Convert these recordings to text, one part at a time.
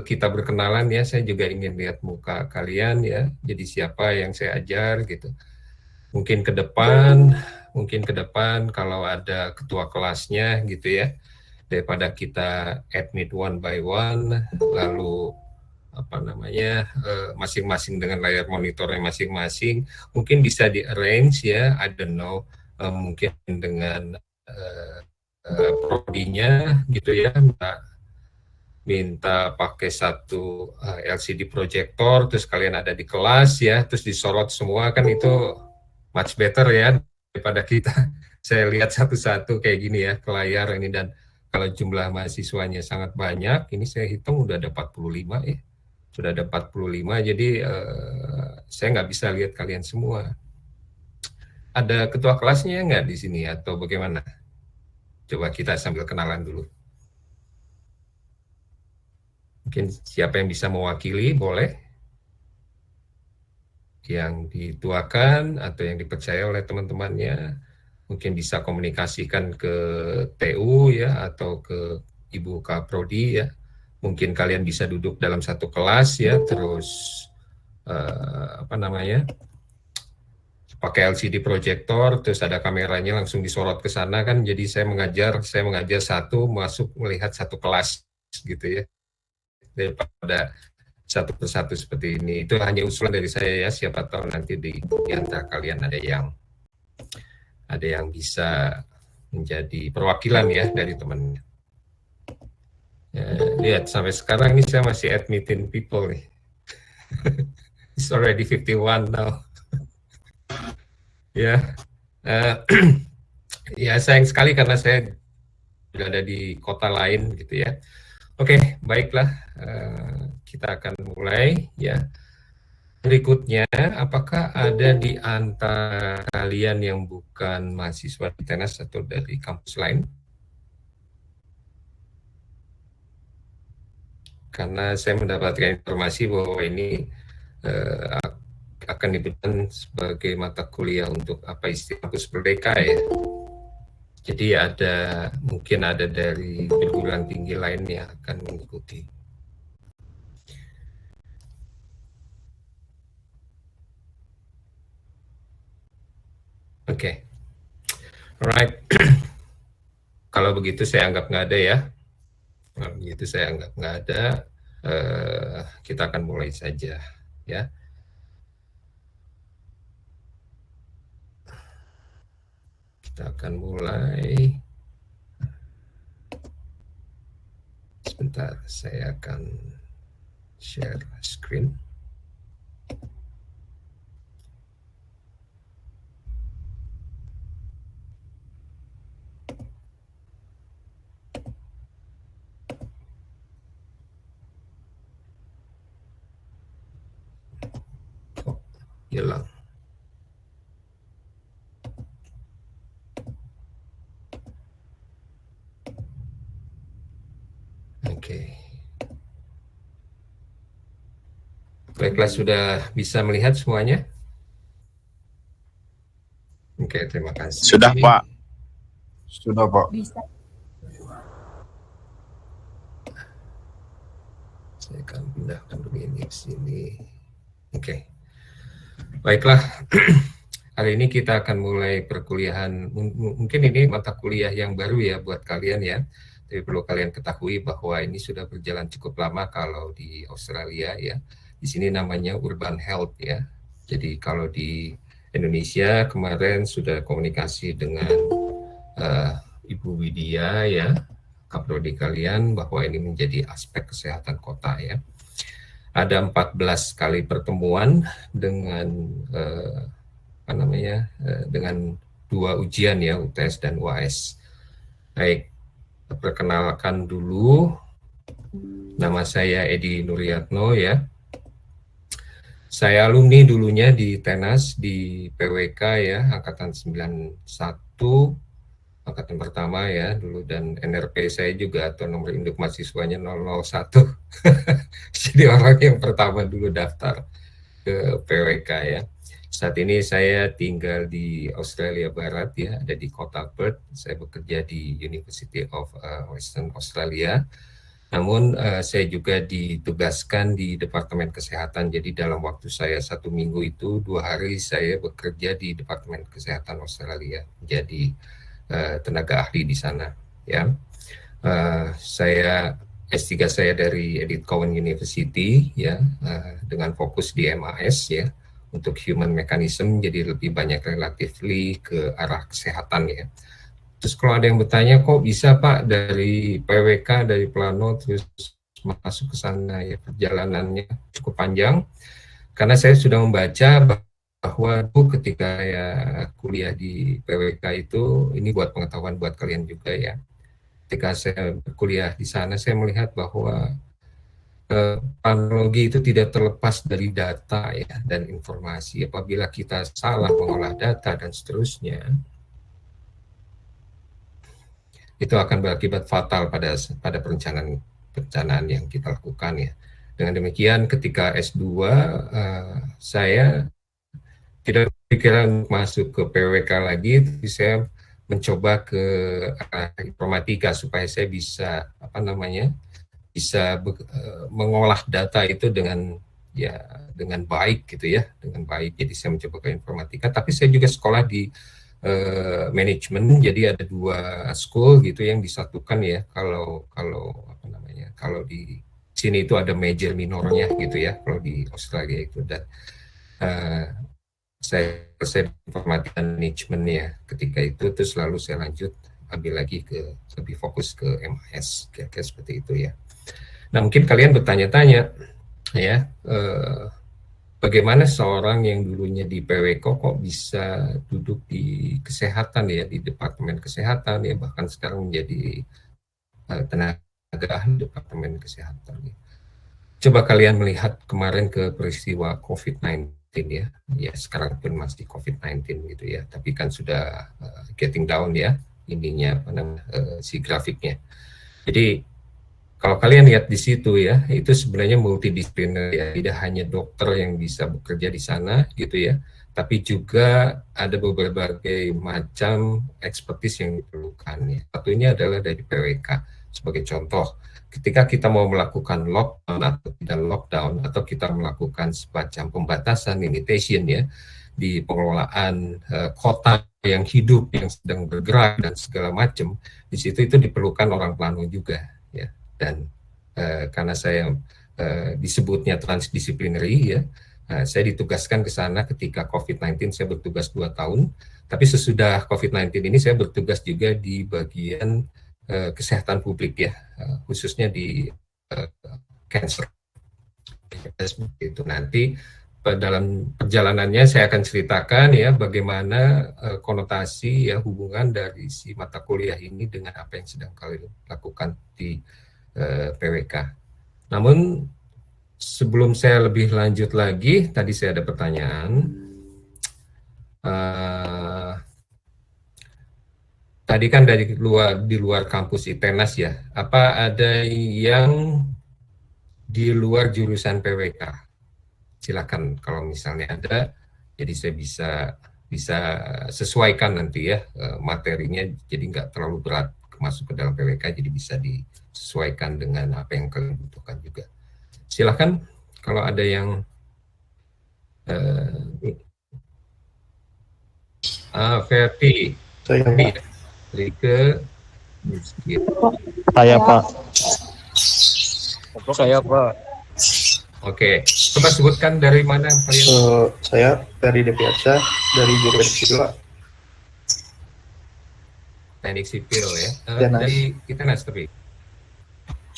kita berkenalan ya, saya juga ingin lihat muka kalian ya. Jadi siapa yang saya ajar gitu. Mungkin ke depan kalau ada ketua kelasnya gitu ya, daripada kita admit one by one, lalu masing-masing dengan layar monitornya masing-masing, mungkin bisa di arrange ya, I don't know, mungkin dengan prodinya gitu ya, minta pakai satu LCD projector, terus kalian ada di kelas ya, terus disorot semua, kan itu much better ya daripada kita saya lihat satu-satu kayak gini ya ke layar ini. Dan kalau jumlah mahasiswanya sangat banyak, ini saya hitung udah ada 45 ya, sudah ada 45, jadi saya nggak bisa lihat kalian semua. Ada ketua kelasnya nggak di sini atau bagaimana? Coba kita sambil kenalan dulu. Mungkin siapa yang bisa mewakili, boleh. Yang dituakan atau yang dipercaya oleh teman-temannya, mungkin bisa komunikasikan ke TU ya, atau ke Ibu Kaprodi ya. Mungkin kalian bisa duduk dalam satu kelas ya, terus pakai LCD projector, terus ada kameranya langsung disorot ke sana kan. Jadi saya mengajar satu, masuk melihat satu kelas gitu ya, daripada satu persatu seperti ini. Itu hanya usulan dari saya ya, siapa tahu nanti di antara kalian ada yang bisa menjadi perwakilan ya dari temannya. Ya, lihat sampai sekarang ini saya masih admitting people nih. It's already 51 now. Ya, ya sayang sekali karena saya sudah ada di kota lain gitu ya. Oke, baiklah, kita akan mulai ya. Berikutnya, apakah ada di antara kalian yang bukan mahasiswa di Tenas atau dari kampus lain? Karena saya mendapatkan informasi bahwa ini akan diberikan sebagai mata kuliah untuk istilah kampus merdeka ya. Jadi mungkin ada dari perguruan tinggi lain yang akan mengikuti. Oke. Alright. Kalau begitu saya anggap nggak ada ya. Kalau begitu saya anggap nggak ada. Kita akan mulai saja ya. Kita akan mulai. Sebentar, saya akan share screen. Oh, hilang. Oke. Baiklah, sudah bisa melihat semuanya? Oke, terima kasih. Sudah, Pak. Sudah, Pak. Bisa. Saya akan pindahkan dulu ini ke sini. Oke. Baiklah. Hari ini kita akan mulai perkuliahan. Mungkin ini mata kuliah yang baru ya buat kalian ya. Tapi perlu kalian ketahui bahwa ini sudah berjalan cukup lama kalau di Australia ya. Di sini namanya Urban Health ya. Jadi kalau di Indonesia kemarin sudah komunikasi dengan Ibu Widya ya, Kaprodi kalian, bahwa ini menjadi aspek kesehatan kota ya. Ada 14 kali pertemuan dengan dengan 2 ujian ya, UTS dan UAS. Baik, perkenalkan dulu, nama saya Edi Nuryatno ya. Saya alumni dulunya di Tenas, di PWK ya, angkatan 91, angkatan pertama ya dulu, dan NRP saya juga atau nomor induk mahasiswanya 001. Jadi orang yang pertama dulu daftar ke PWK ya. Saat ini saya tinggal di Australia Barat ya, ada di kota Perth. Saya bekerja di University of Western Australia. Namun saya juga ditugaskan di Departemen Kesehatan, jadi dalam waktu saya 1 minggu itu 2 hari saya bekerja di Departemen Kesehatan Australia, jadi tenaga ahli di sana. Ya, saya S3 saya dari Edith Cowan University, ya, dengan fokus di MAS, ya, untuk human mechanism, jadi lebih banyak relatively ke arah kesehatan, ya. Terus kalau ada yang bertanya, kok bisa Pak dari PWK, dari Plano, terus masuk ke sana, ya perjalanannya cukup panjang. Karena saya sudah membaca bahwa ketika ya kuliah di PWK itu, ini buat pengetahuan buat kalian juga ya. Ketika saya kuliah di sana, saya melihat bahwa planologi itu tidak terlepas dari data ya dan informasi. Apabila kita salah mengolah data dan seterusnya, itu akan berakibat fatal pada perencanaan yang kita lakukan ya. Dengan demikian ketika S2 saya tidak pikiran masuk ke PWK lagi, tapi saya mencoba ke informatika supaya saya bisa bisa mengolah data itu dengan baik gitu ya, dengan baik. Jadi saya mencoba ke informatika, tapi saya juga sekolah di manajemen, jadi ada 2 school gitu yang disatukan ya. Kalau di sini itu ada major minornya gitu ya, kalau di Australia itu. Dan saya informatika manajemen ya ketika itu, terus lalu saya lanjut ambil lagi lebih fokus ke MAS, kira-kira seperti itu ya. Nah, mungkin kalian bertanya-tanya ya, bagaimana seorang yang dulunya di PWK kok bisa duduk di kesehatan ya, di Departemen Kesehatan ya, bahkan sekarang menjadi tenaga ahli Departemen Kesehatan ya. Coba kalian melihat kemarin ke peristiwa COVID-19 ya sekarang pun masih COVID-19 gitu ya, tapi kan sudah getting down ya ininya si grafiknya. Jadi kalau kalian lihat di situ ya, itu sebenarnya multidisipliner ya, tidak hanya dokter yang bisa bekerja di sana gitu ya, tapi juga ada berbagai macam expertise yang diperlukan ya. Satunya adalah dari PWK. Sebagai contoh, ketika kita mau melakukan lockdown atau tidak lockdown, atau kita melakukan semacam pembatasan, limitation ya, di pengelolaan kota yang hidup, yang sedang bergerak dan segala macam, di situ itu diperlukan orang plano juga ya. Dan karena saya disebutnya transdisciplinary ya, saya ditugaskan ke sana ketika COVID-19, saya bertugas 2 tahun, tapi sesudah COVID-19 ini saya bertugas juga di bagian kesehatan publik ya, khususnya di cancer. Itu nanti dalam perjalanannya saya akan ceritakan ya bagaimana konotasi ya hubungan dari si mata kuliah ini dengan apa yang sedang kalian lakukan di PWK. Namun sebelum saya lebih lanjut lagi, tadi saya ada pertanyaan. Tadi kan di luar kampus ITENAS ya, apa ada yang di luar jurusan PWK? Silakan kalau misalnya ada, jadi saya bisa sesuaikan nanti ya materinya, jadi nggak terlalu berat masuk ke dalam PWK, jadi bisa disesuaikan dengan apa yang kalian butuhkan juga. Silakan kalau ada yang Ferti, Rike, Saya Pak. Saya Pak. Oke, coba sebutkan dari mana kalian? Saya Ferry Depiaca dari jurusan sipil. Teknik sipil ya. Dari ITENAS tapi.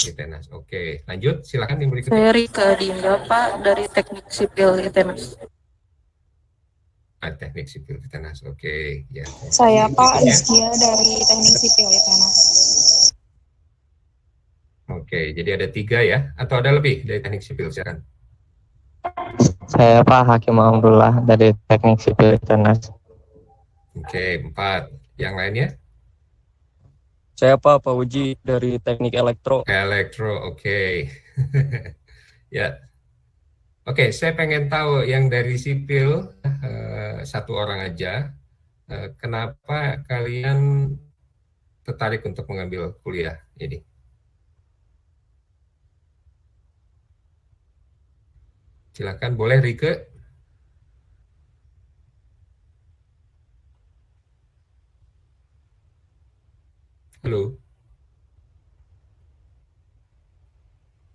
ITENAS. Oke, lanjut. Silakan yang berikutnya. Saya Rika Dinda Pak dari Teknik Sipil ITENAS. Teknik sipil ITENAS. Oke, ya. Saya Pak Iskia dari Teknik Sipil ITENAS. Oke, jadi ada 3 ya, atau ada lebih dari teknik sipil silakan. Saya Pak Hakim Abdullah dari Teknik Sipil ITENAS. Oke, 4. Yang lainnya? Saya Pak Uji dari Teknik Elektro. Oke. Ya. Oke, saya pengen tahu yang dari sipil 1 orang aja. Kenapa kalian tertarik untuk mengambil kuliah ini? Silakan, boleh Rike? Halo,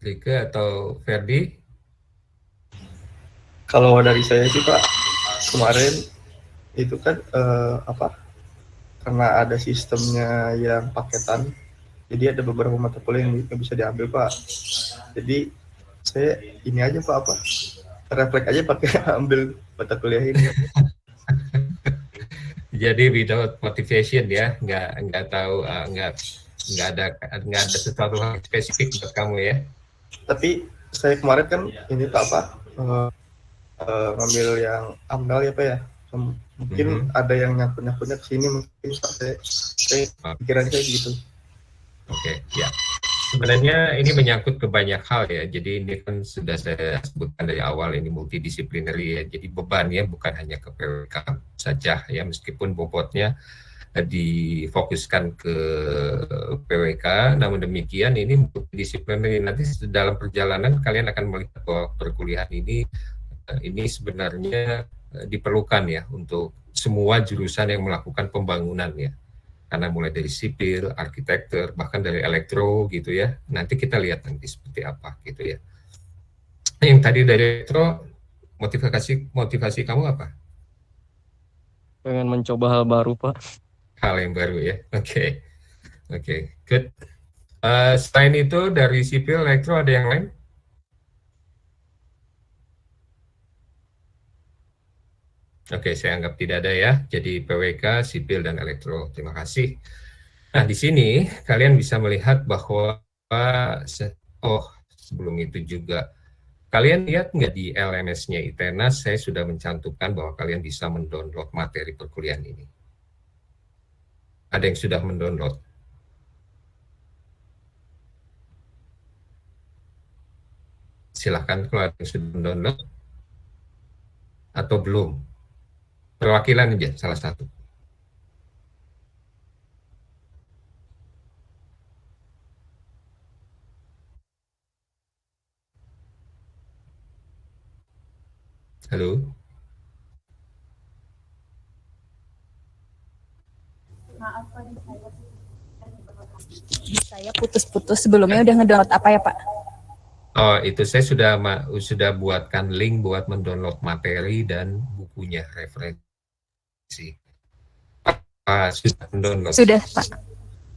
Rike atau Ferdi? Kalau dari saya sih Pak, kemarin itu kan karena ada sistemnya yang paketan, jadi ada beberapa mata kuliah yang bisa diambil Pak. Jadi saya ini aja Pak refleks aja pakai ambil mata kuliah ini. Jadi without motivation ya, nggak tahu, nggak ada sesuatu hal spesifik buat kamu ya. Tapi saya kemarin kan ini Pak ngambil yang AMDAL ya Pak ya. Mungkin ada yang nyangkut-nyangkutnya ke sini, mungkin Pak saya pikiran saya gitu. Oke, ya. Sebenarnya ini menyangkut ke banyak hal ya. Jadi ini kan sudah saya sebutkan dari awal, ini multidisipliner ya. Jadi bebannya bukan hanya ke PWK saja ya, meskipun bobotnya difokuskan ke PWK, namun demikian ini multidisipliner. Nanti dalam perjalanan kalian akan melihat bahwa perkuliahan ini sebenarnya diperlukan ya untuk semua jurusan yang melakukan pembangunan ya. Karena mulai dari sipil, arsitektur, bahkan dari elektro gitu ya. Nanti kita lihat nanti seperti apa gitu ya. Yang tadi dari elektro, motivasi kamu apa? Pengen mencoba hal baru, Pak. Hal yang baru ya. Oke, good. Selain itu dari sipil, elektro ada yang lain? Oke, saya anggap tidak ada ya. Jadi PWK, sipil, dan elektro. Terima kasih. Nah, di sini kalian bisa melihat bahwa, sebelum itu juga, kalian lihat nggak di LMS-nya ITENAS, saya sudah mencantumkan bahwa kalian bisa mendownload materi perkuliahan ini. Ada yang sudah mendownload? Silahkan kalau ada yang sudah mendownload atau belum. Perwakilan aja, salah satu. Halo? Maaf Pak, saya putus-putus. Sebelumnya udah ngedownload apa ya Pak? Oh, itu saya sudah buatkan link buat mendownload materi dan bukunya, referensi. Sudah mendownload? Sudah Pak.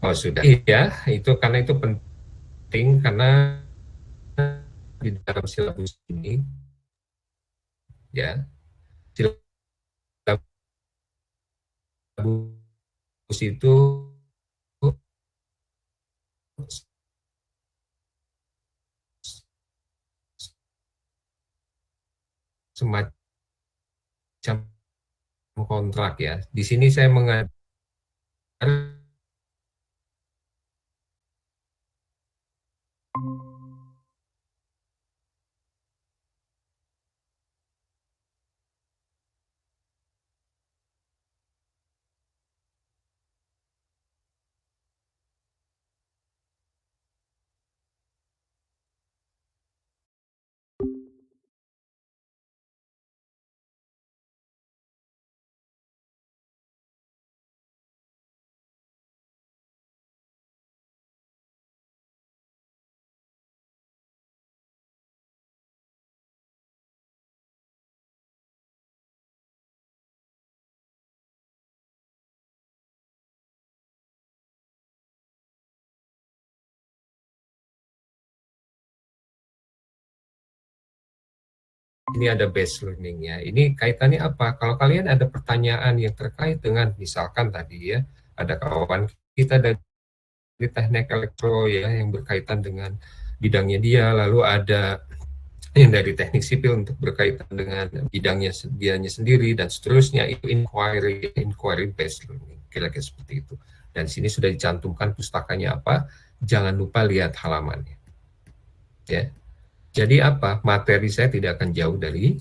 Oh sudah. Iya, itu karena itu penting, karena di dalam silabus ini ya, silabus itu semacam kontrak ya. Di sini saya mengajar ini ada base learning-nya. Ini kaitannya apa? Kalau kalian ada pertanyaan yang terkait dengan, misalkan tadi ya, ada kawan kita dari teknik elektro ya yang berkaitan dengan bidangnya dia, lalu ada yang dari teknik sipil untuk berkaitan dengan bidangnya sendiri dan seterusnya, itu inquiry based learning, kira-kira seperti itu. Dan sini sudah dicantumkan pustakanya apa, jangan lupa lihat halamannya ya. Jadi apa, materi saya tidak akan jauh dari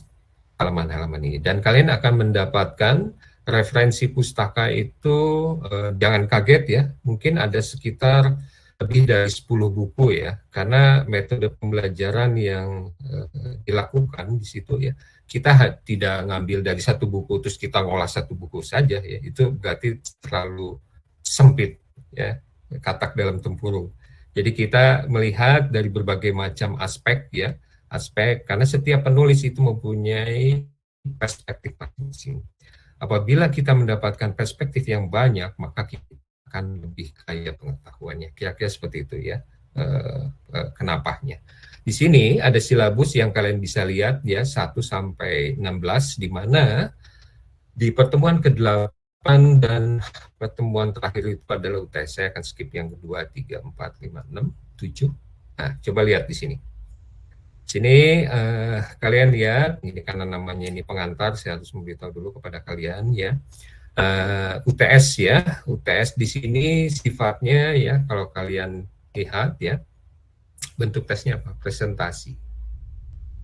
halaman-halaman ini, dan kalian akan mendapatkan referensi pustaka itu, jangan kaget ya, mungkin ada sekitar lebih dari 10 buku ya, karena metode pembelajaran yang dilakukan di situ ya. Kita tidak ngambil dari satu buku terus kita ngolah satu buku saja ya. Itu berarti terlalu sempit ya, katak dalam tempurung. Jadi kita melihat dari berbagai macam aspek ya, karena setiap penulis itu mempunyai perspektif masing-masing. Apabila kita mendapatkan perspektif yang banyak, maka kita akan lebih kaya pengetahuannya. Kira-kira seperti itu ya. Kenapanya. Di sini ada silabus yang kalian bisa lihat ya 1 sampai 16 di mana di pertemuan ke-8 dan pertemuan terakhir itu adalah UTS. Saya akan skip yang kedua, 3, 4, 5, 6, 7. Nah, coba lihat di sini. Sini kalian lihat, ini karena namanya ini pengantar, saya harus memberitahu dulu kepada kalian ya. UTS ya, UTS di sini sifatnya ya kalau kalian lihat ya, bentuk tesnya apa? Presentasi.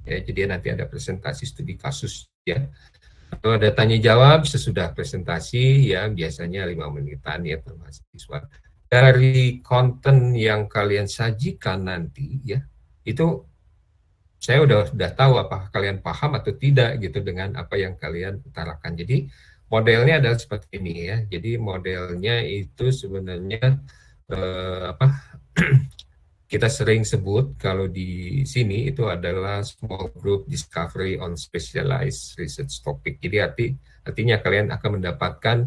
Ya, jadi nanti ada presentasi studi kasus ya. Atau ada tanya jawab sesudah presentasi ya, biasanya 5 menitan ya per mahasiswa. Dari konten yang kalian sajikan nanti ya, itu saya udah tahu apakah kalian paham atau tidak gitu dengan apa yang kalian utarakan. Jadi modelnya adalah seperti ini ya. Jadi modelnya itu sebenarnya kita sering sebut kalau di sini itu adalah small group discovery on specialized research topic. Jadi artinya kalian akan mendapatkan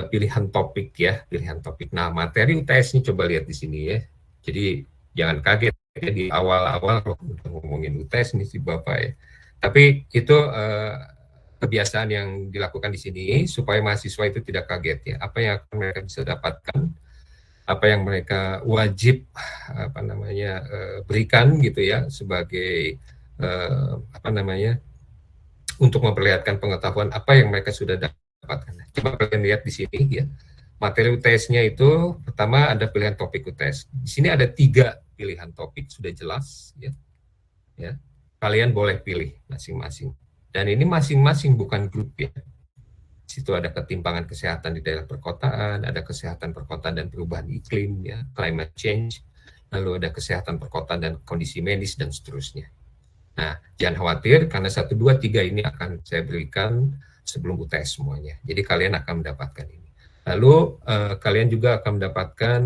pilihan topik ya, pilihan topik. Nah, materi UTS ini coba lihat di sini ya. Jadi jangan kaget ya, di awal-awal kalau ngomongin UTS nih si Bapak ya. Tapi itu kebiasaan yang dilakukan di sini supaya mahasiswa itu tidak kaget ya. Apa yang akan mereka bisa dapatkan, apa yang mereka wajib berikan gitu ya sebagai untuk memperlihatkan pengetahuan apa yang mereka sudah dapatkan. Coba kalian lihat di sini ya. Materi UTS-nya itu pertama ada pilihan topik UTS. Di sini ada 3 pilihan topik sudah jelas ya. Ya. Kalian boleh pilih masing-masing. Dan ini masing-masing bukan grup ya. Di situ ada ketimpangan kesehatan di daerah perkotaan, ada kesehatan perkotaan dan perubahan iklim ya, climate change, lalu ada kesehatan perkotaan dan kondisi medis dan seterusnya. Nah, jangan khawatir karena 1, 2, 3 ini akan saya berikan sebelum UTS semuanya. Jadi kalian akan mendapatkan ini. Lalu kalian juga akan mendapatkan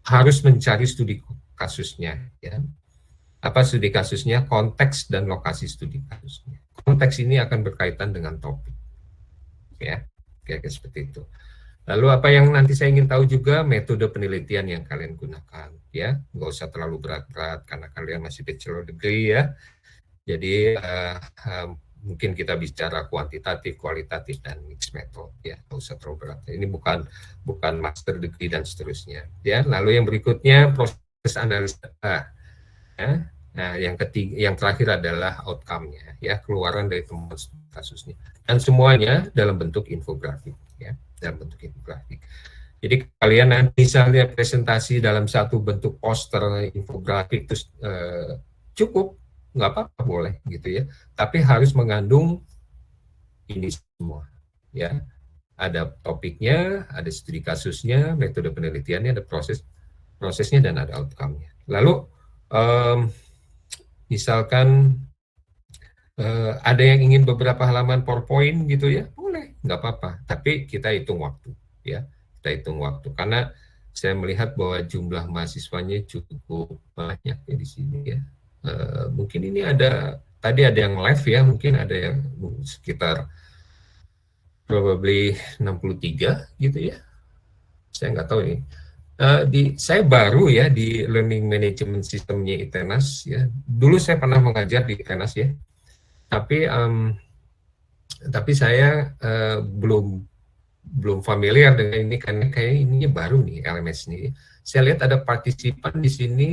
harus mencari studi kasusnya ya. Apa studi kasusnya? Konteks dan lokasi studi kasusnya. Konteks ini akan berkaitan dengan topik. Ya, kayak seperti itu. Lalu apa yang nanti saya ingin tahu juga metode penelitian yang kalian gunakan ya. Nggak usah terlalu berat-berat karena kalian masih bachelor degree ya. Jadi mungkin kita bicara kuantitatif, kualitatif, dan mixed method ya, nggak usah terlalu berat. Ini bukan master degree dan seterusnya. Ya, lalu yang berikutnya proses analisa. Ya. Nah, yang terakhir adalah outcome-nya ya, keluaran dari temuan kasusnya. Dan semuanya dalam bentuk infografik ya, dalam bentuk infografik. Jadi kalian nanti misalnya presentasi dalam satu bentuk poster infografik terus cukup, nggak apa-apa boleh gitu ya, tapi harus mengandung ini semua ya, ada topiknya, ada studi kasusnya, metode penelitiannya, ada prosesnya dan ada outcome-nya. Lalu misalkan ada yang ingin beberapa halaman PowerPoint gitu ya, boleh, nggak apa-apa, tapi kita hitung waktu ya, kita hitung waktu karena saya melihat bahwa jumlah mahasiswanya cukup banyak ya di sini ya. Mungkin ini tadi ada yang live ya, mungkin ada yang sekitar probably 63 gitu ya, saya nggak tahu nih. Saya baru ya di learning management systemnya ITENAS ya. Dulu saya pernah mengajar di ITENAS ya, tapi saya belum familiar dengan ini karena kayak ininya baru nih LMS ini. Saya lihat ada partisipan di sini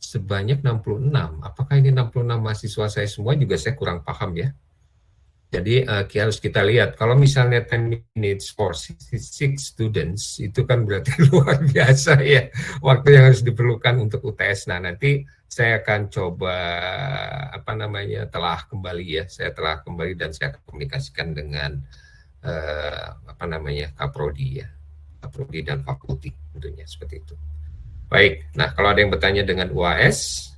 sebanyak 66. Apakah ini 66 mahasiswa saya semua juga saya kurang paham ya. Jadi harus kita lihat, kalau misalnya 10 minutes for 66 students, itu kan berarti luar biasa ya, waktu yang harus diperlukan untuk UTS. Nah, nanti saya akan coba, telah kembali dan saya akan komunikasikan dengan, Kaprodi ya, Kaprodi dan fakulti tentunya, seperti itu. Baik, nah kalau ada yang bertanya dengan UAS,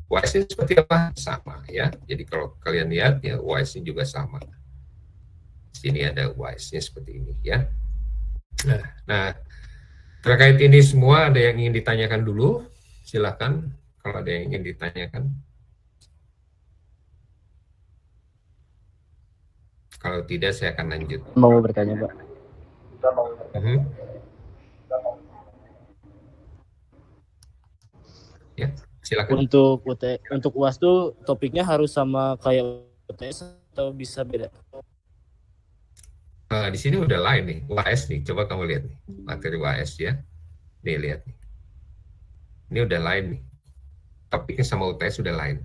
UAS-nya seperti apa? Sama ya. Jadi kalau kalian lihat ya UAS-nya juga sama. Sini ada UAS-nya seperti ini ya. Nah, terkait ini semua ada yang ingin ditanyakan dulu? Silakan kalau ada yang ingin ditanyakan. Kalau tidak, saya akan lanjut. Mau bertanya, Pak. Ya, silakan. Untuk UAS tuh topiknya harus sama kayak UTS atau bisa beda? Di sini udah lain nih, UAS nih. Coba kamu lihat nih, materi UAS ya. Nih, lihat nih. Ini udah lain nih. Topiknya sama UTS udah lain.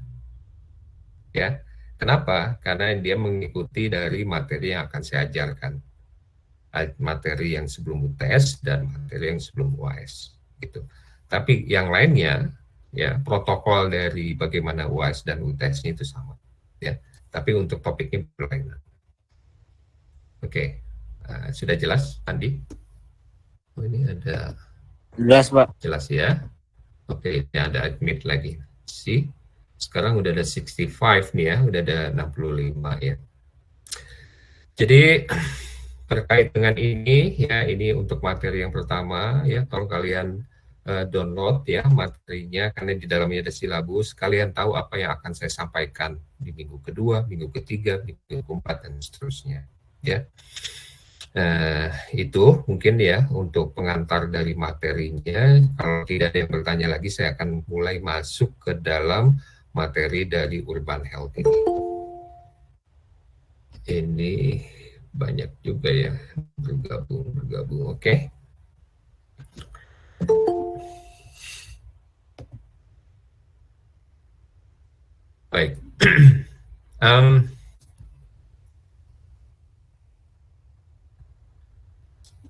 Ya, kenapa? Karena dia mengikuti dari materi yang akan saya ajarkan. Materi yang sebelum UTS dan materi yang sebelum UAS. Gitu. Tapi yang lainnya, ya protokol dari bagaimana UAS dan UTS-nya itu sama. Ya, tapi untuk topiknya berlainan. Oke, sudah jelas, Andi? Oh, ini ada. Jelas, Pak. Jelas ya. Oke, ini ada admit lagi. Sekarang udah ada 65 nih ya, udah ada 65 ya. Jadi terkait dengan ini ya, ini untuk materi yang pertama ya, kalau kalian download ya materinya karena di dalamnya ada silabus, kalian tahu apa yang akan saya sampaikan di minggu kedua, minggu ketiga, minggu keempat dan seterusnya ya. Itu mungkin ya untuk pengantar dari materinya. Kalau tidak ada yang bertanya lagi, saya akan mulai masuk ke dalam materi dari urban health ini. Ini banyak juga ya bergabung. Oke. Baik.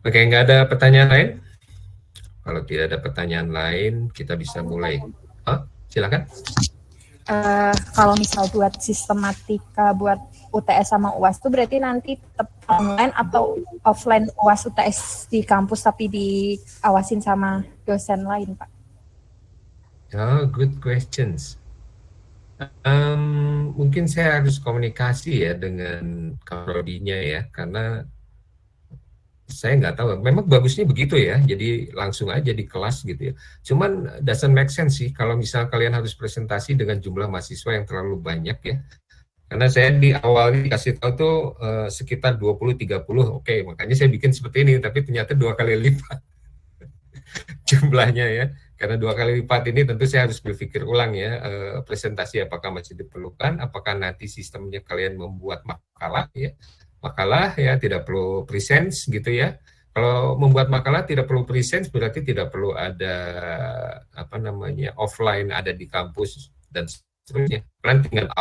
Oke, nggak ada pertanyaan lain? Kalau tidak ada pertanyaan lain, kita bisa mulai. Silakan. Kalau misal buat sistematika buat UTS sama UAS itu berarti nanti tetap online atau offline UAS UTS di kampus tapi diawasin sama dosen lain, Pak? Oh, good questions. Mungkin saya harus komunikasi ya dengan Prodinya ya, karena saya nggak tahu. Memang bagusnya begitu ya, jadi langsung aja di kelas gitu ya. Cuman doesn't make sense sih kalau misal kalian harus presentasi dengan jumlah mahasiswa yang terlalu banyak ya. Karena saya di awal dikasih tahu tuh sekitar 20-30, oke, makanya saya bikin seperti ini, tapi ternyata 2 kali lipat jumlahnya ya. Karena 2 kali lipat ini tentu saya harus berpikir ulang ya, presentasi apakah masih diperlukan, apakah nanti sistemnya kalian membuat makalah ya, tidak perlu presence gitu ya. Kalau membuat makalah tidak perlu presence berarti tidak perlu ada offline, ada di kampus dan seterusnya. Kalian tinggal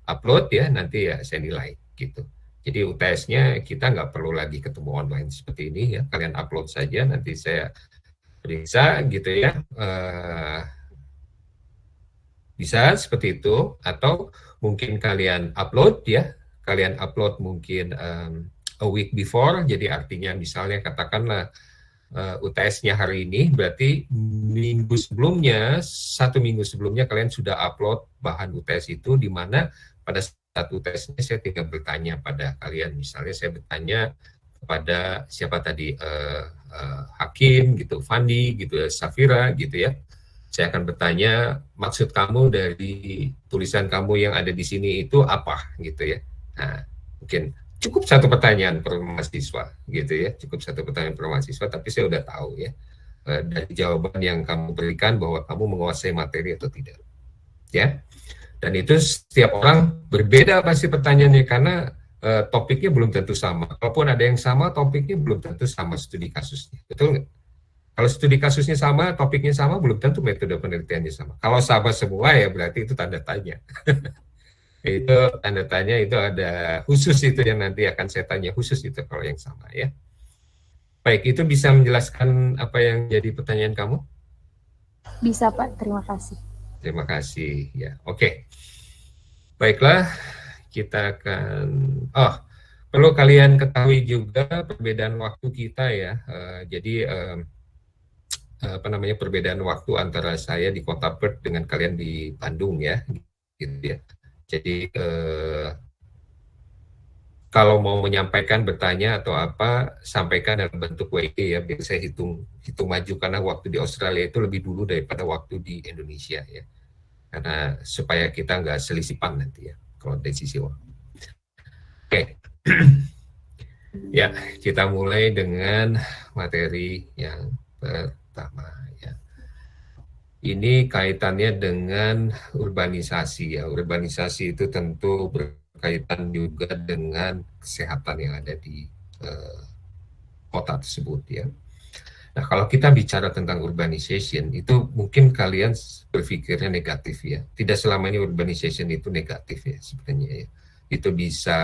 upload ya, nanti ya saya nilai gitu. Jadi UTS-nya kita nggak perlu lagi ketemu online seperti ini ya, kalian upload saja, nanti saya periksa gitu ya. Bisa seperti itu, atau mungkin kalian upload mungkin a week before, jadi artinya misalnya katakanlah UTS-nya hari ini, berarti 1 minggu sebelumnya kalian sudah upload bahan UTS itu, di mana pada saat UTS-nya saya tinggal bertanya pada kalian, misalnya saya bertanya kepada siapa tadi, Hakim gitu, Fandi gitu, Safira gitu ya. Saya akan bertanya, maksud kamu dari tulisan kamu yang ada di sini itu apa gitu ya. Nah, mungkin cukup 1 pertanyaan per mahasiswa gitu ya, cukup 1 pertanyaan per mahasiswa, tapi saya udah tahu ya dari jawaban yang kamu berikan bahwa kamu menguasai materi atau tidak ya. Dan itu setiap orang berbeda pasti pertanyaannya, karena topiknya belum tentu sama. Kalaupun ada yang sama, topiknya belum tentu sama studi kasusnya, betul nggak? Kalau studi kasusnya sama, topiknya sama, belum tentu metode penelitiannya sama. Kalau sama semua ya berarti itu tanda tanya. Itu tanda tanya, itu ada khusus itu yang nanti akan saya tanya khusus itu kalau yang sama ya. Baik, itu bisa menjelaskan apa yang jadi pertanyaan kamu? Bisa, Pak. Terima kasih. Terima kasih ya. Oke. Baiklah, kita akan perlu kalian ketahui juga perbedaan waktu kita ya. Jadi perbedaan waktu antara saya di kota Perth dengan kalian di Bandung ya, gitu ya. Jadi kalau mau menyampaikan, bertanya atau apa, sampaikan dalam bentuk WA ya, biar saya hitung maju, karena waktu di Australia itu lebih dulu daripada waktu di Indonesia ya, karena supaya kita nggak selisipan nanti ya kalau dari sisi waktu. Oke. Ya, kita mulai dengan materi yang pertama ya. Ini kaitannya dengan urbanisasi ya. Urbanisasi itu tentu berkaitan juga dengan kesehatan yang ada di kota tersebut ya. Nah, kalau kita bicara tentang urbanization, itu mungkin kalian berpikirnya negatif ya. Tidak selama ini urbanization itu negatif ya sebenarnya ya. Itu bisa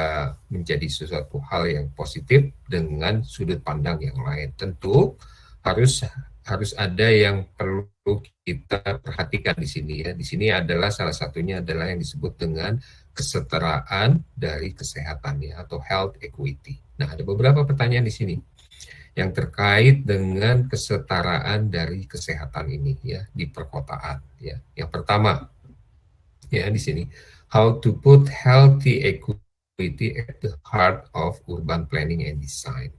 menjadi sesuatu hal yang positif dengan sudut pandang yang lain. Tentu harus ada yang perlu kita perhatikan di sini ya. Di sini adalah salah satunya adalah yang disebut dengan kesetaraan dari kesehatannya atau health equity. Nah, ada beberapa pertanyaan di sini yang terkait dengan kesetaraan dari kesehatan ini ya di perkotaan ya. Yang pertama ya di sini, how to put healthy equity at the heart of urban planning and design.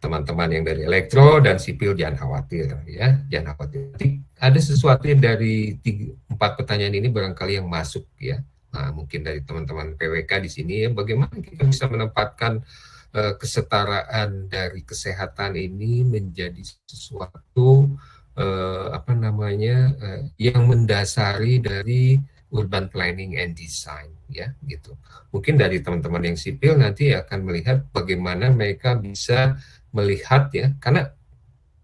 Teman-teman yang dari elektro dan sipil jangan khawatir ya, jangan khawatir. Ada sesuatu dari 4 pertanyaan ini barangkali yang masuk ya. Nah, mungkin dari teman-teman PWK di sini ya, bagaimana kita bisa menempatkan kesetaraan dari kesehatan ini menjadi sesuatu yang mendasari dari urban planning and design ya gitu. Mungkin dari teman-teman yang sipil nanti akan melihat bagaimana mereka bisa melihat ya, karena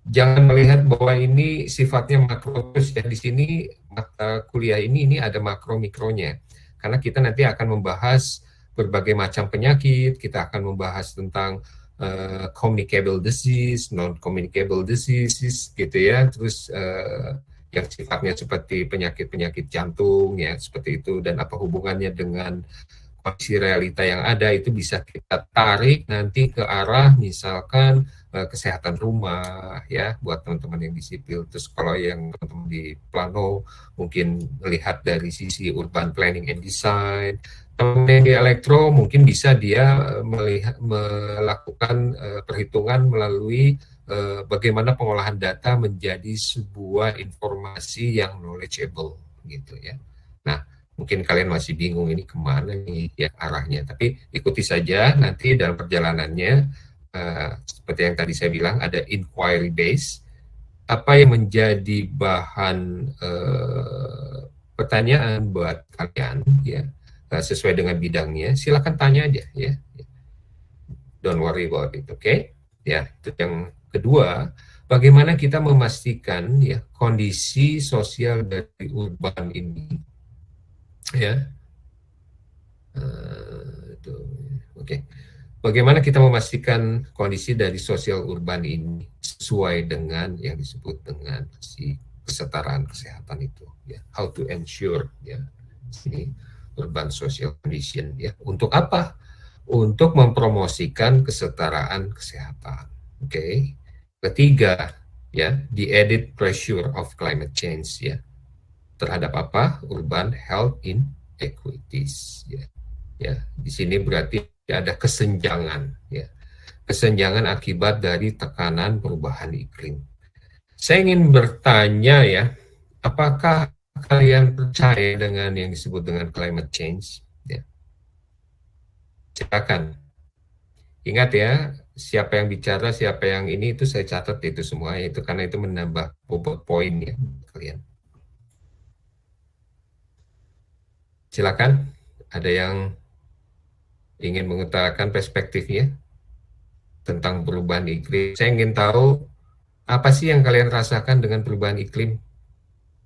jangan melihat bahwa ini sifatnya makro terus ya. Di sini mata kuliah ini ada makro mikronya, karena kita nanti akan membahas berbagai macam penyakit, kita akan membahas tentang communicable disease, non-communicable diseases gitu ya, terus yang sifatnya seperti penyakit-penyakit jantung ya, seperti itu, dan apa hubungannya dengan kondisi realita yang ada, itu bisa kita tarik nanti ke arah misalkan kesehatan rumah ya buat teman-teman yang di sipil. Terus kalau yang teman-teman di plano mungkin melihat dari sisi urban planning and design. Teman di elektro mungkin bisa dia melakukan perhitungan melalui bagaimana pengolahan data menjadi sebuah informasi yang knowledgeable gitu ya. Nah, mungkin kalian masih bingung ini kemana nih ya arahnya, tapi ikuti saja nanti dalam perjalanannya. Seperti yang tadi saya bilang, ada inquiry base, apa yang menjadi bahan pertanyaan buat kalian ya, sesuai dengan bidangnya, silakan tanya aja ya. Don't worry about it, okay? Ya, itu yang kedua, bagaimana kita memastikan ya kondisi sosial dari urban ini ya. Oke. Bagaimana kita memastikan kondisi dari sosial urban ini sesuai dengan yang disebut dengan si kesetaraan kesehatan itu ya. How to ensure ya ini urban social condition ya. Untuk apa? Untuk mempromosikan kesetaraan kesehatan. Oke. Ketiga ya, the added pressure of climate change ya. Terhadap apa? Urban health inequities ya. Ya, di sini berarti ada kesenjangan ya. Kesenjangan akibat dari tekanan perubahan iklim. Saya ingin bertanya ya, apakah kalian percaya dengan yang disebut dengan climate change ya? Silakan. Ingat ya, siapa yang bicara, siapa yang ini, itu saya catat itu semua itu, karena itu menambah bobot poin ya kalian. Silakan, ada yang ingin mengutarakan perspektifnya tentang perubahan iklim. Saya ingin tahu apa sih yang kalian rasakan dengan perubahan iklim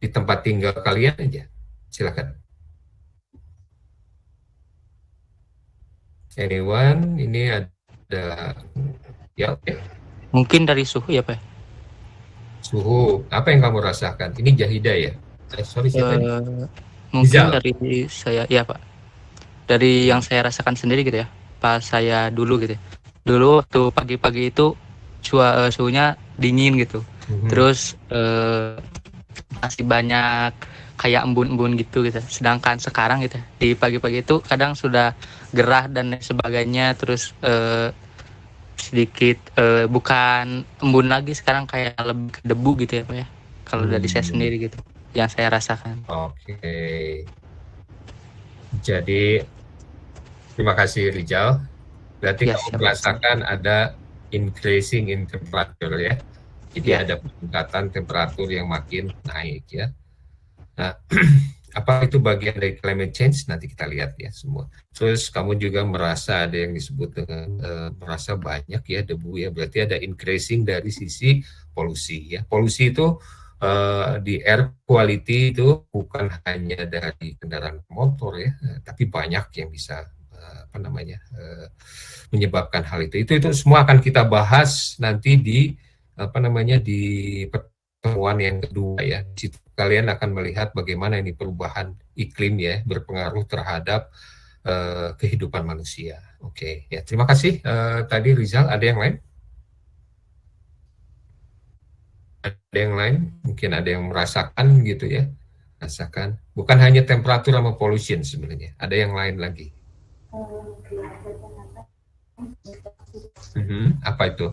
di tempat tinggal kalian aja. Silakan. Anyone? Ini ada ya, oke. Mungkin dari suhu ya, Pak? Suhu. Apa yang kamu rasakan? Ini Jahida ya? Sorry, siapa ini? Mungkin Izal. dari saya, ya Pak. Dari yang saya rasakan sendiri gitu ya, pas saya dulu gitu ya. Dulu waktu pagi-pagi itu suhunya dingin gitu. Terus masih banyak kayak embun-embun gitu. Sedangkan sekarang gitu di pagi-pagi itu kadang sudah gerah dan sebagainya. Terus sedikit bukan embun lagi, sekarang kayak lebih ke debu gitu ya Pak ya. Kalau dari saya sendiri gitu yang saya rasakan. Oke. Jadi terima kasih Rizal. Berarti Ya, kamu siap. merasakan ada increasing in temperature ya. Jadi Ya. ada peningkatan temperatur yang makin naik ya. Nah, apa itu bagian dari climate change? Nanti kita lihat ya semua. Terus kamu juga merasa ada yang disebut dengan merasa banyak ya debu ya. Berarti ada increasing dari sisi polusi ya. Polusi itu di air quality itu bukan hanya dari kendaraan motor ya, tapi banyak yang bisa menyebabkan hal itu. Itu semua akan kita bahas nanti di di pertemuan yang kedua ya. Di situ kalian akan melihat bagaimana ini perubahan iklim ya berpengaruh terhadap kehidupan manusia. Oke, ya terima kasih. Tadi Rizal, ada yang lain? Ada yang lain? Mungkin ada yang merasakan gitu ya. Rasakan. Bukan hanya temperatur sama pollution sebenarnya. Ada yang lain lagi. Apa itu?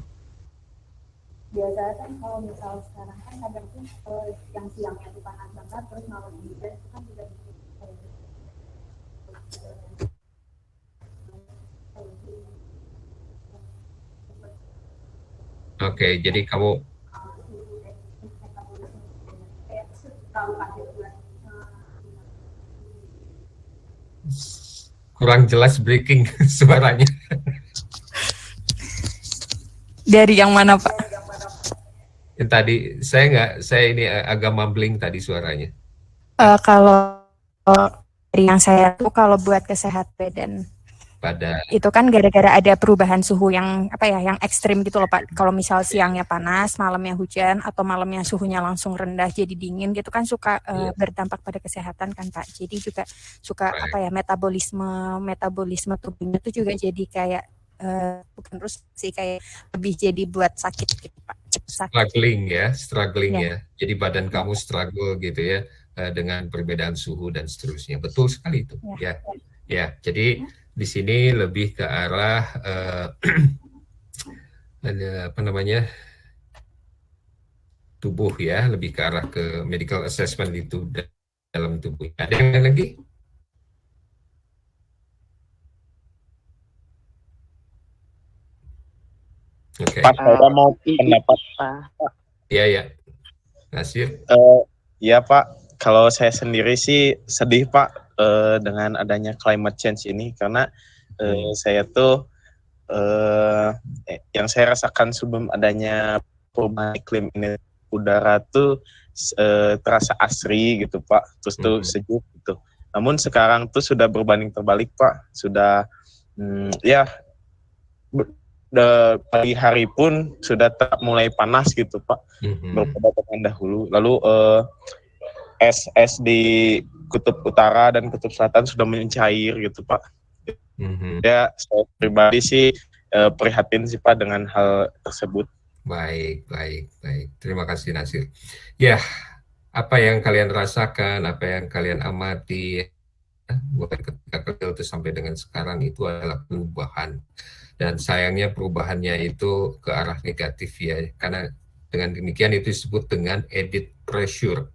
Biasanya kan kalau misal sekarang kan kadang tuh yang siangnya itu panas banget, terus malam hujan itu kan juga Oke, jadi kamu kurang jelas breaking suaranya. Dari yang mana Pak? Yang tadi saya ini agak mumbling tadi suaranya. Kalau dari yang saya tuh kalau buat kesehatan dan itu kan gara-gara ada perubahan suhu yang yang ekstrim gitu loh Pak. Kalau misal siangnya panas, malamnya hujan, atau malamnya suhunya langsung rendah jadi dingin gitu kan suka berdampak pada kesehatan kan Pak. Jadi juga suka metabolisme tubuhnya tuh juga jadi kayak bukan terus sih kayak lebih jadi buat sakit gitu Pak. Struggling ya. Jadi badan kamu struggle gitu ya dengan perbedaan suhu dan seterusnya. Betul sekali itu. Ya. Jadi di sini lebih ke arah tubuh ya, lebih ke arah ke medical assessment itu dalam tubuh. Ada yang lain lagi? Oke. Pak, saya mau pendapat. Iya. Nasir? Ya Pak, kalau saya sendiri sih sedih Pak dengan adanya climate change ini, karena saya tuh yang saya rasakan sebelum adanya perubahan iklim ini, udara tuh terasa asri gitu Pak, terus tuh sejuk gitu. Namun sekarang tuh sudah berbanding terbalik Pak, sudah pagi hari pun sudah mulai panas gitu Pak, berbeda dengan dahulu. Lalu es di kutub utara dan kutub selatan sudah mencair gitu Pak. Ya, saya pribadi sih prihatin sih Pak dengan hal tersebut. Baik. Terima kasih Nasir. Ya, apa yang kalian rasakan, apa yang kalian amati ketika kecil itu sampai dengan sekarang itu adalah perubahan. Dan sayangnya perubahannya itu ke arah negatif ya, karena dengan demikian itu disebut dengan added pressure.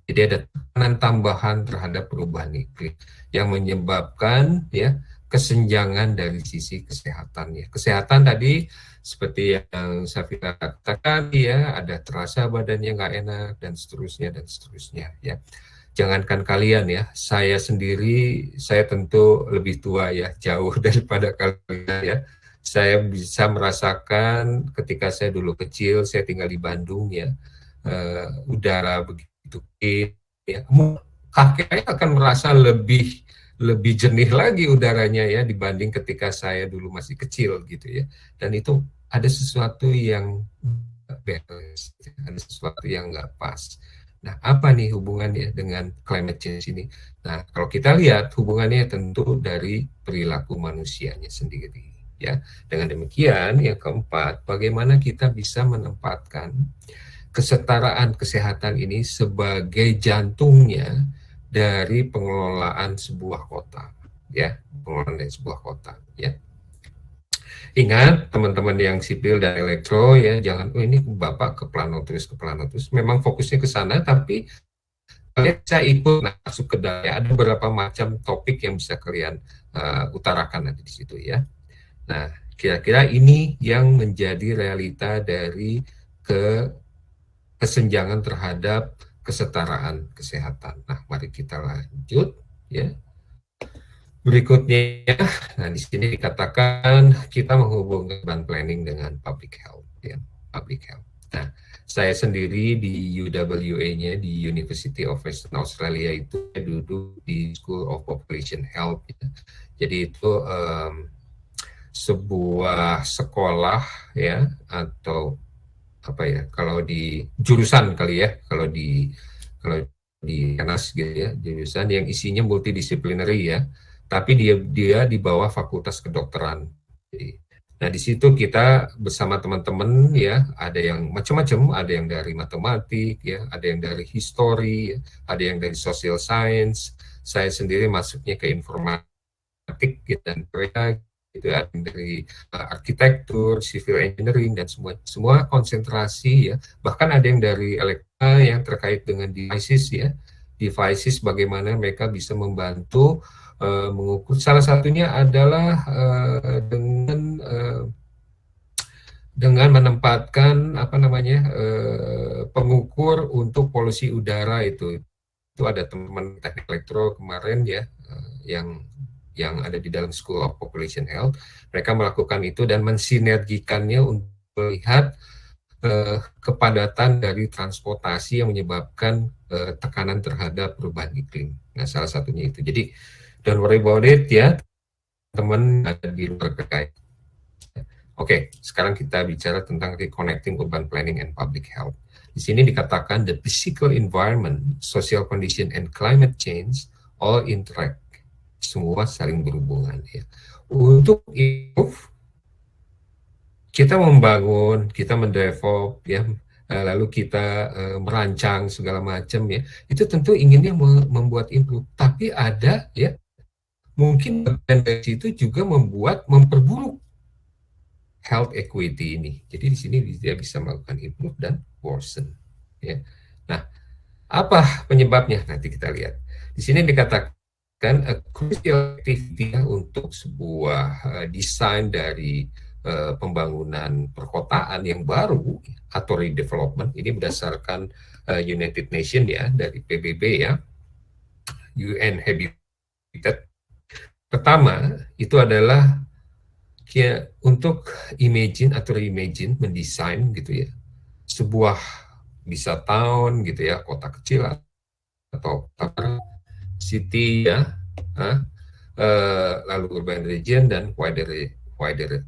Jadi ada tekanan tambahan terhadap perubahan iklim yang menyebabkan ya kesenjangan dari sisi kesehatan ya. Kesehatan tadi seperti yang Safira katakan ya, ada terasa badannya nggak enak dan seterusnya ya. Jangankan kalian ya, saya sendiri, saya tentu lebih tua ya, jauh daripada kalian ya. Saya bisa merasakan ketika saya dulu kecil, saya tinggal di Bandung ya, udara begitu ya, kakek akan merasa lebih jernih lagi udaranya ya dibanding ketika saya dulu masih kecil gitu ya. Dan itu ada sesuatu yang beres, ada sesuatu yang nggak pas. Nah, apa nih hubungannya dengan climate change ini? Nah, kalau kita lihat hubungannya tentu dari perilaku manusianya sendiri. Ya, dengan demikian yang keempat, bagaimana kita bisa menempatkan kesetaraan kesehatan ini sebagai jantungnya dari pengelolaan sebuah kota, ya, pengelolaan dari sebuah kota, ya. Ingat teman-teman yang sipil dan elektro, ya, jangan ini Bapak ke plano terus. Memang fokusnya ke sana, tapi kalian bisa ikut masuk ke dalam. Ada beberapa macam topik yang bisa kalian utarakan nanti di situ, ya. Nah, kira-kira ini yang menjadi realita dari kesenjangan terhadap kesetaraan kesehatan. Nah, mari kita lanjut, ya. Berikutnya, nah di sini dikatakan kita menghubungkan urban planning dengan public health, ya, public health. Nah, saya sendiri di UWA-nya di University of Western Australia itu duduk di School of Population Health, ya. Jadi itu sebuah sekolah, ya, atau apa ya, kalau di jurusan kali ya, kalau di Kenas gitu ya, jurusan yang isinya multidisciplinary, ya. Tapi dia di bawah Fakultas Kedokteran. Nah, di situ kita bersama teman-teman, ya, ada yang macam-macam, ada yang dari matematik, ya, ada yang dari history, ya, ada yang dari social science. Saya sendiri masuknya ke informatik, gitu, dan mereka itu ada yang dari arsitektur, civil engineering, dan semua konsentrasi, ya. Bahkan ada yang dari elektronika yang terkait dengan devices, ya. Devices bagaimana mereka bisa membantu mengukur. Salah satunya adalah dengan menempatkan apa namanya pengukur untuk polusi udara itu ada teman teknik elektro kemarin, ya, yang ada di dalam School of Population Health. Mereka melakukan itu dan mensinergikannya untuk melihat kepadatan dari transportasi yang menyebabkan tekanan terhadap perubahan iklim. Nah, salah satunya itu. Jadi don't worry about it, ya, teman ada di luar terkait. Oke, sekarang kita bicara tentang reconnecting urban planning and public health. Di sini dikatakan the physical environment, social condition, and climate change all interact. Semua saling berhubungan, ya. Untuk improve, kita membangun, kita mendevelop, ya, lalu kita merancang segala macam, ya. Itu tentu inginnya membuat improve, tapi ada, ya, mungkin dari situ juga memperburuk health equity ini. Jadi di sini dia bisa melakukan improve dan worsen, ya. Nah, apa penyebabnya? Nanti kita lihat. Di sini dikatakan a crucial activity untuk sebuah desain dari pembangunan perkotaan yang baru atau redevelopment. Ini berdasarkan United Nations, ya, dari PBB, ya, UN Habitat. Pertama, itu adalah ya, untuk imagine atau reimagine, mendesain gitu, ya, sebuah bisa town gitu, ya, kota kecil atau city, ya, lalu urban region dan wider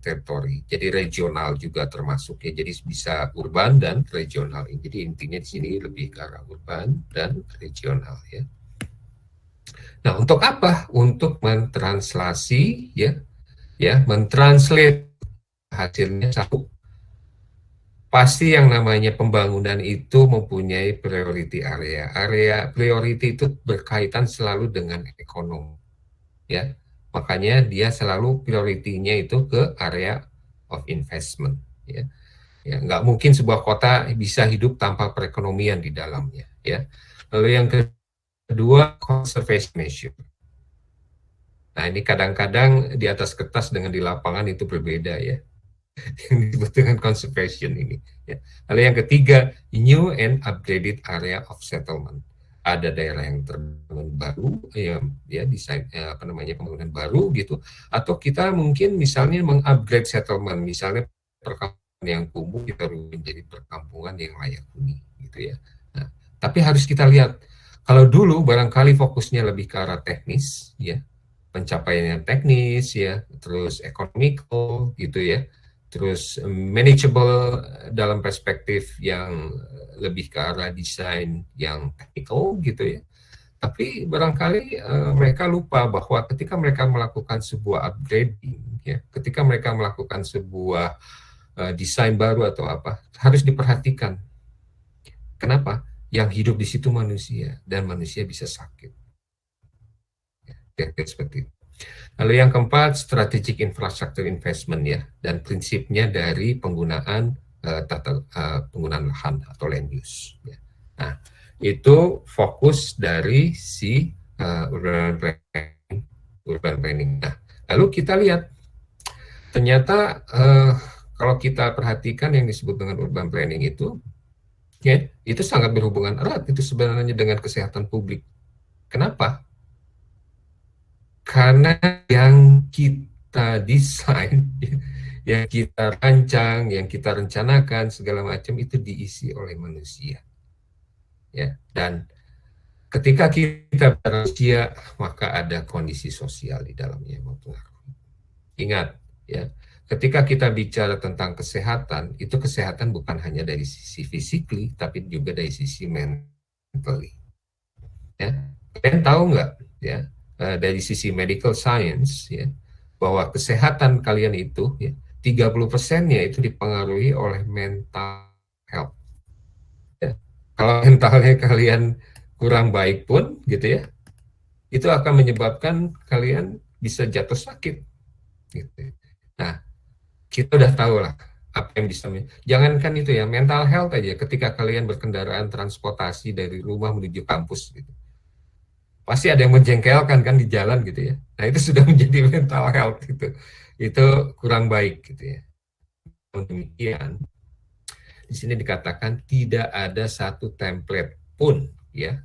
territory. Jadi regional juga termasuk, ya. Jadi bisa urban dan regional. Jadi intinya di sini lebih ke arah urban dan regional, ya. Nah, untuk apa? Untuk mentranslasi, ya, mentranslate hasilnya satu. Pasti yang namanya pembangunan itu mempunyai priority area. Area priority itu berkaitan selalu dengan ekonomi, ya. Makanya dia selalu prioritinya itu ke area of investment, ya. Ya, nggak mungkin sebuah kota bisa hidup tanpa perekonomian di dalamnya, ya. Lalu yang kedua, conservation measure. Nah, ini kadang-kadang di atas kertas dengan di lapangan itu berbeda, ya. Yang disebut dengan conservation ini, ya. Lalu yang ketiga, new and upgraded area of settlement. Ada daerah yang terbangun baru, ya desain pembangunan baru gitu, atau kita mungkin misalnya mengupgrade settlement, misalnya perkampungan yang kumuh kita rubah menjadi perkampungan yang layak huni, gitu, ya. Nah, tapi harus kita lihat. Kalau dulu barangkali fokusnya lebih ke arah teknis, ya, pencapaiannya teknis, ya, terus economical, gitu, ya, terus manageable dalam perspektif yang lebih ke arah desain yang technical, gitu, ya. Tapi barangkali mereka lupa bahwa ketika mereka melakukan sebuah upgrading, ya, ketika mereka melakukan sebuah desain baru atau apa, harus diperhatikan Kenapa? Yang hidup di situ manusia, dan manusia bisa sakit. Kira-kira seperti itu. Lalu yang keempat, strategic infrastructure investment ya, dan prinsipnya dari penggunaan penggunaan lahan atau land use. Ya. Nah, itu fokus dari si urban planning. Nah, lalu kita lihat, ternyata kalau kita perhatikan yang disebut dengan urban planning itu, ya, itu sangat berhubungan erat itu sebenarnya dengan kesehatan publik. Kenapa? Karena yang kita desain, yang kita rancang, yang kita rencanakan segala macam itu diisi oleh manusia. Ya, dan ketika kita manusia, maka ada kondisi sosial di dalamnya yang mempengaruhi. Ingat, ya, ketika kita bicara tentang kesehatan, itu kesehatan bukan hanya dari sisi physically, tapi juga dari sisi mentally. Ya, kalian tahu nggak, ya, dari sisi medical science, ya, bahwa kesehatan kalian itu, ya, 30%-nya itu dipengaruhi oleh mental health. Ya. Kalau mentalnya kalian kurang baik pun, gitu ya, itu akan menyebabkan kalian bisa jatuh sakit. Gitu. Nah, kita udah tahu lah apa yang bisa, jangankan itu ya, mental health aja, ketika kalian berkendaraan transportasi dari rumah menuju kampus, gitu, pasti ada yang menjengkelkan kan di jalan gitu ya. Nah, itu sudah menjadi mental health gitu. Itu kurang baik gitu ya. Demikian, di sini dikatakan tidak ada satu template pun ya.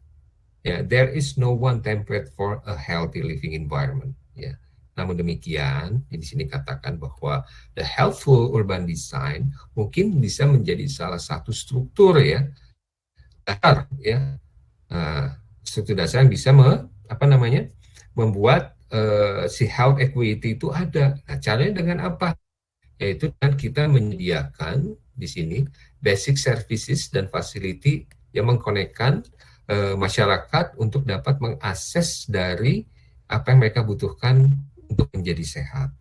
Ya, there is no one template for a healthy living environment ya. Namun demikian, di sini katakan bahwa the healthful urban design mungkin bisa menjadi salah satu struktur ya, dasar ya. Struktur dasar yang bisa membuat si health equity itu ada. Nah, caranya dengan apa? Yaitu dengan kita menyediakan di sini basic services dan facility yang mengkonekkan masyarakat untuk dapat mengakses dari apa yang mereka butuhkan untuk menjadi sehat.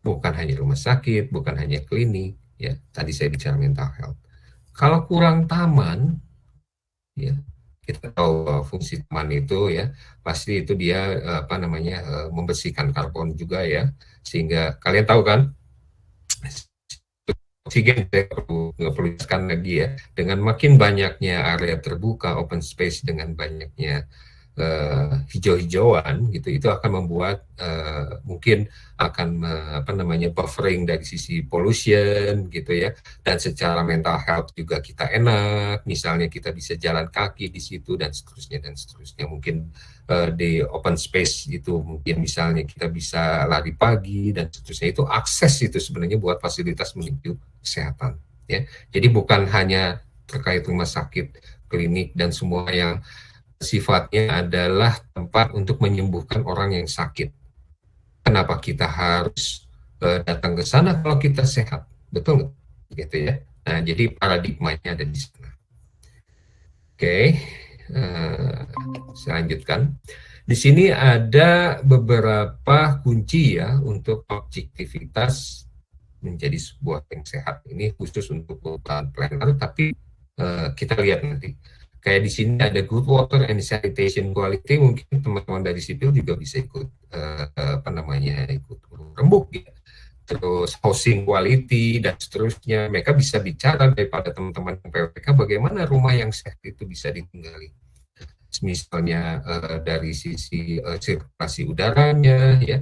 Bukan hanya rumah sakit, bukan hanya klinik, ya. Tadi saya bicara mental health. Kalau kurang taman, ya, kita tahu fungsi taman itu ya, pasti itu dia membersihkan karbon juga ya, sehingga kalian tahu kan, oksigen nggak perlu jelaskan lagi ya, dengan makin banyaknya area terbuka, open space, dengan banyaknya hijau-hijauan gitu, itu akan membuat mungkin akan buffering dari sisi pollution gitu ya, dan secara mental health juga kita enak, misalnya kita bisa jalan kaki di situ dan seterusnya. Mungkin di open space itu mungkin misalnya kita bisa lari pagi dan seterusnya. Itu akses itu sebenarnya buat fasilitas menuju kesehatan ya. Jadi bukan hanya terkait rumah sakit, klinik dan semua yang sifatnya adalah tempat untuk menyembuhkan orang yang sakit. Kenapa kita harus datang ke sana kalau kita sehat? Betul nggak? Gitu ya. Nah, jadi paradigmanya ada di sana. Oke, saya lanjutkan. Di sini ada beberapa kunci ya untuk objektivitas menjadi sebuah yang sehat. Ini khusus untuk urban planner, tapi kita lihat nanti. Kayak di sini ada good water and sanitation quality, mungkin teman-teman dari sipil juga bisa ikut ikut rembuk ya. Terus housing quality dan seterusnya, mereka bisa bicara daripada teman-teman PWK bagaimana rumah yang sehat itu bisa ditinggali. Misalnya dari sisi sirkulasi udaranya ya,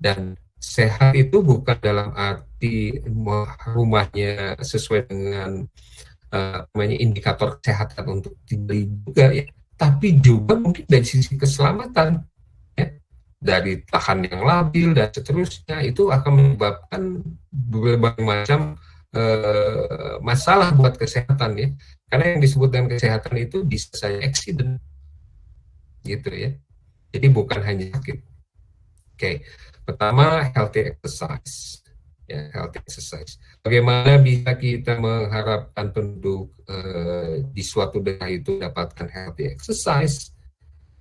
dan sehat itu bukan dalam arti rumahnya sesuai dengan indikator kesehatan untuk tinggal juga ya, tapi juga mungkin dari sisi keselamatan ya, dari tahan yang labil dan seterusnya, itu akan menyebabkan berbagai macam masalah buat kesehatan ya, karena yang disebut dengan kesehatan itu bisa saja accident gitu ya, jadi bukan hanya sakit. Oke, pertama healthy exercise. Ya, healthy exercise. Bagaimana bisa kita mengharapkan penduduk di suatu daerah itu dapatkan healthy exercise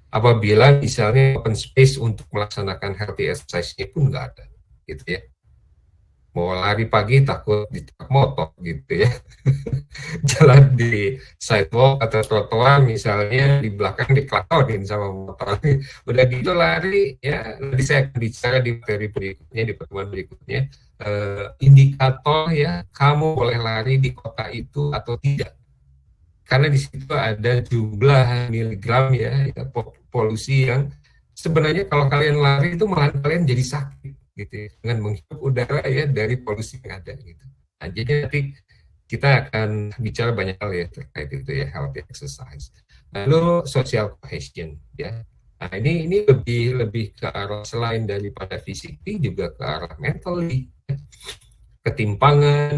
apabila misalnya open space untuk melaksanakan healthy exercise-nya pun nggak ada, gitu ya. mau lari pagi takut ditabrak motor gitu ya. Jalan di sidewalk atau trotoar misalnya di belakang dikelaksonin sama motor. Udah gitu lari ya, nanti saya akan bicara di materi berikutnya, di pertemuan berikutnya, indikator ya kamu boleh lari di kota itu atau tidak. Karena di situ ada jumlah miligram ya polusi yang sebenarnya kalau kalian lari itu malah kalian jadi sakit gitu ya, dengan menghirup udara ya dari polusi yang ada gitu. Nah, jadi nanti kita akan bicara banyak hal ya terkait itu ya, healthy exercise. Lalu social cohesion ya. Nah, ini lebih ke arah selain daripada fisik juga ke arah mentally. Ya. Ketimpangan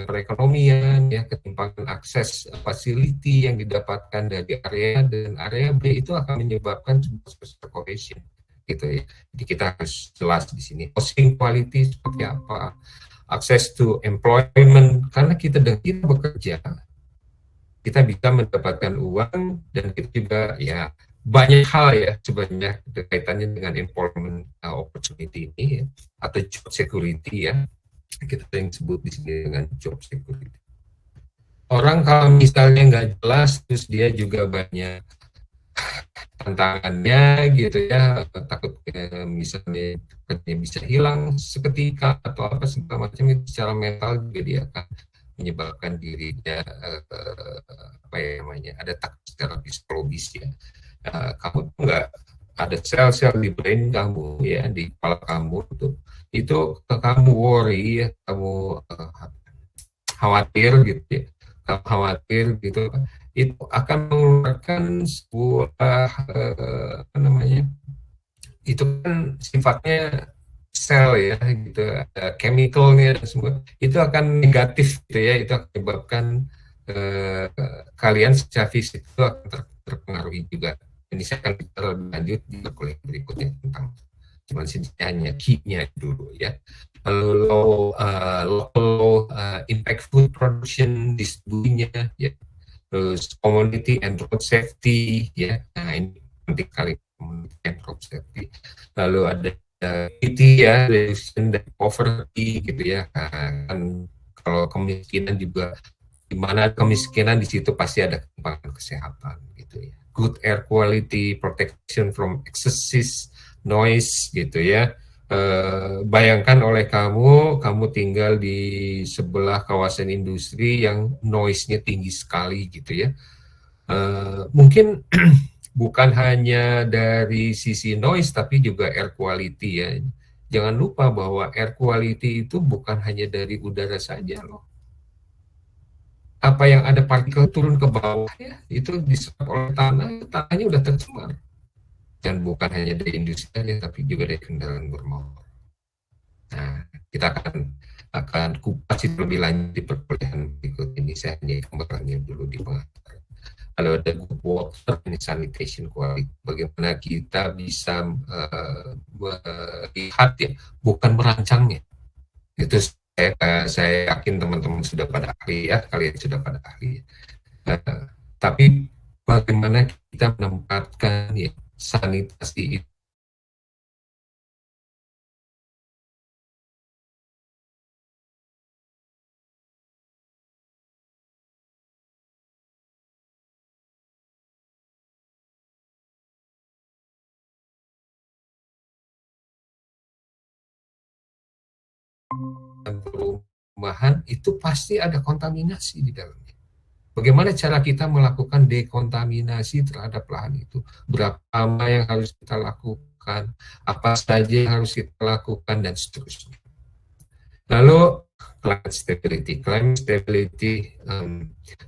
perekonomian ya, ketimpangan akses facility yang didapatkan dari area dan area B itu akan menyebabkan sebuah social cohesion gitu ya. Jadi kita harus jelas di sini housing quality seperti apa, access to employment, karena kita bekerja kita bisa mendapatkan uang dan kita juga ya banyak hal ya sebenarnya kaitannya dengan employment opportunity ini ya, atau job security ya, kita yang sebut di sini dengan job security. Orang kalau misalnya nggak jelas terus dia juga banyak tantangannya gitu ya, takut misalnya bisa hilang seketika atau apa segala macam, itu secara mental juga dia akan menyebabkan dirinya apa ya namanya, ada takut secara psikologis ya. Kamu tuh nggak ada sel-sel di brain kamu ya, di kepala kamu itu kamu worry ya, kamu khawatir gitu ya, kamu khawatir gitu, itu akan mengeluarkan sebuah apa namanya, itu kan sifatnya sel ya gitu, ada chemicalnya dan semua itu akan negatif gitu ya, itu akan menyebabkan kalian secara fisik itu akan terpengaruhi juga. Ini saya akan bicara lebih lanjut di kuliah berikutnya tentang, cuman hanya key-nya dulu ya. Lalu local impact food production, distribusinya ya, terus community and road safety ya, nah ini penting sekali, community and road safety. Lalu ada ya, reduction dan poverty gitu ya, kan kalau kemiskinan juga, di mana kemiskinan di situ pasti ada ketimpangan kesehatan gitu ya. Good air quality, protection from excessive noise gitu ya. Bayangkan oleh kamu tinggal di sebelah kawasan industri yang noise-nya tinggi sekali gitu ya. Mungkin bukan hanya dari sisi noise tapi juga air quality ya. Jangan lupa bahwa air quality itu bukan hanya dari udara saja loh. Apa yang ada partikel turun ke bawah ya, itu diserap oleh tanahnya udah tercemar. Dan bukan hanya dari industri saja, tapi juga dari kendaraan bermotor. Nah, kita akan kupas itu lebih lanjut di perkuliahan berikut ini. Saya hanya gambarannya dulu di pengantar. Lalu ada good water and sanitation quality. Bagaimana kita bisa melihat ya, bukan merancangnya. Itu saya yakin teman-teman sudah pada ahli ya, kalian sudah pada ahli. Tapi bagaimana kita menempatkan ya sanitasi itu perumahan itu pasti ada kontaminasi di dalamnya. Bagaimana cara kita melakukan dekontaminasi terhadap lahan itu? Berapa lama yang harus kita lakukan? Apa saja yang harus kita lakukan dan seterusnya. Lalu climate stability. Climate stability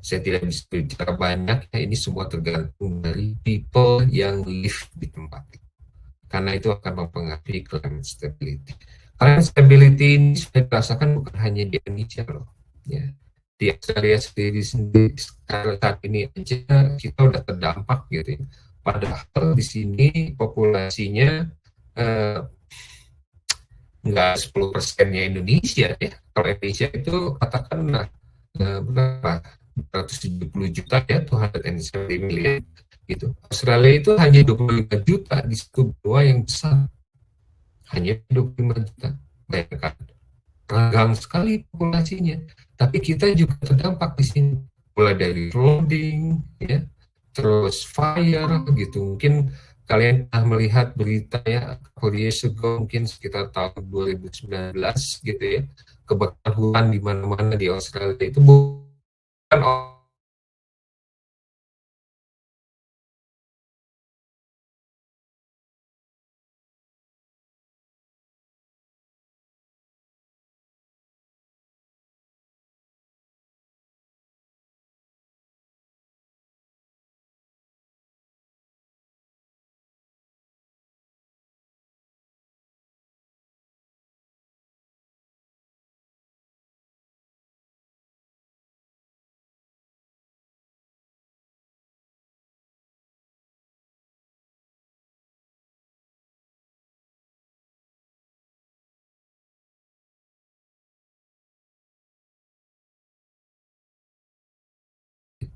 saya tidak bisa bicara banyak. Ya, ini semua tergantung dari people yang live di tempat itu. Karena itu akan mempengaruhi climate stability. Climate stability ini sudah dirasakan bukan hanya di Indonesia loh, ya. Di Australia sendiri saat ini aja kita udah terdampak gitu ya. Padahal di sini populasinya nggak 10%-nya Indonesia ya. Kalau Indonesia itu katakanlah berapa? 170 juta ya, 270 million gitu. Australia itu hanya 25 juta, di situ benua yang besar hanya 25 juta. Bayangkan renggang sekali populasinya, tapi kita juga terdampak di sini, mulai dari flooding, ya, terus fire gitu. Mungkin kalian pernah melihat berita ya, couple years ago, mungkin sekitar tahun 2019 gitu ya, kebakaran hutan di mana-mana di Australia itu bukan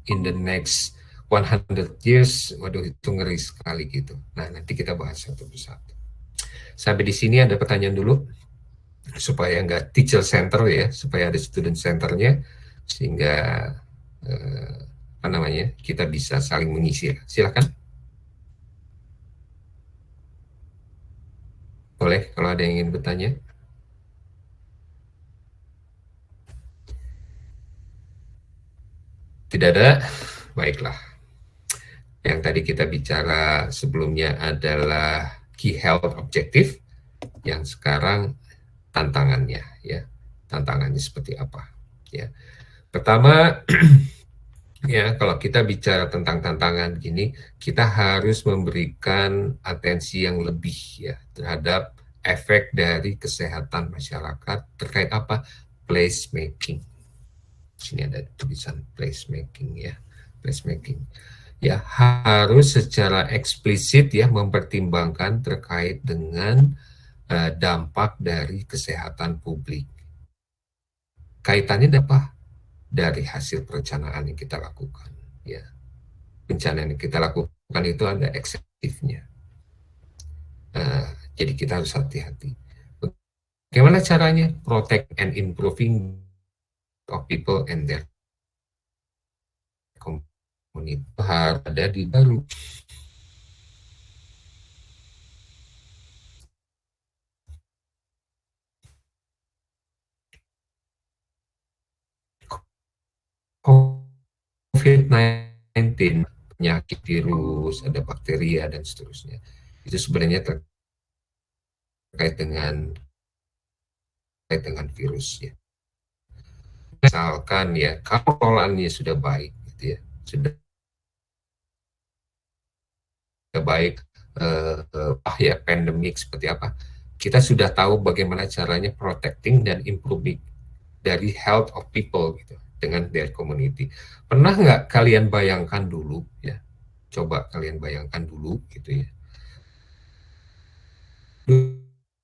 in the next 100 years, waduh itu ngeri sekali gitu. Nah, nanti kita bahas satu persatu. Sampai di sini ada pertanyaan dulu, supaya nggak teacher center ya, supaya ada student centernya, sehingga apa namanya, kita bisa saling mengisi. Silakan. Boleh kalau ada yang ingin bertanya. Tidak ada, baiklah. Yang tadi kita bicara sebelumnya adalah key health objective, yang sekarang tantangannya ya. Tantangannya seperti apa ya. Pertama ya, kalau kita bicara tentang tantangan gini, kita harus memberikan atensi yang lebih ya terhadap efek dari kesehatan masyarakat terkait apa? Placemaking. Sini ada tulisan placemaking ya, placemaking. Ya, harus secara eksplisit ya mempertimbangkan terkait dengan dampak dari kesehatan publik. Kaitannya apa? Dari hasil perencanaan yang kita lakukan. Ya, perencanaan yang kita lakukan itu ada eksekutifnya. Jadi kita harus hati-hati. Bagaimana caranya? Protect and improving of people and their community harus ada di baru. COVID-19, penyakit virus, ada bakteria dan seterusnya. Itu sebenarnya terkait dengan virus ya. Misalkan ya, kalau pengelolaannya sudah baik gitu ya, sudah baik ya pandemik seperti apa, kita sudah tahu bagaimana caranya protecting dan improving dari health of people gitu dengan their community. Pernah nggak kalian bayangkan dulu ya, coba kalian bayangkan dulu gitu ya,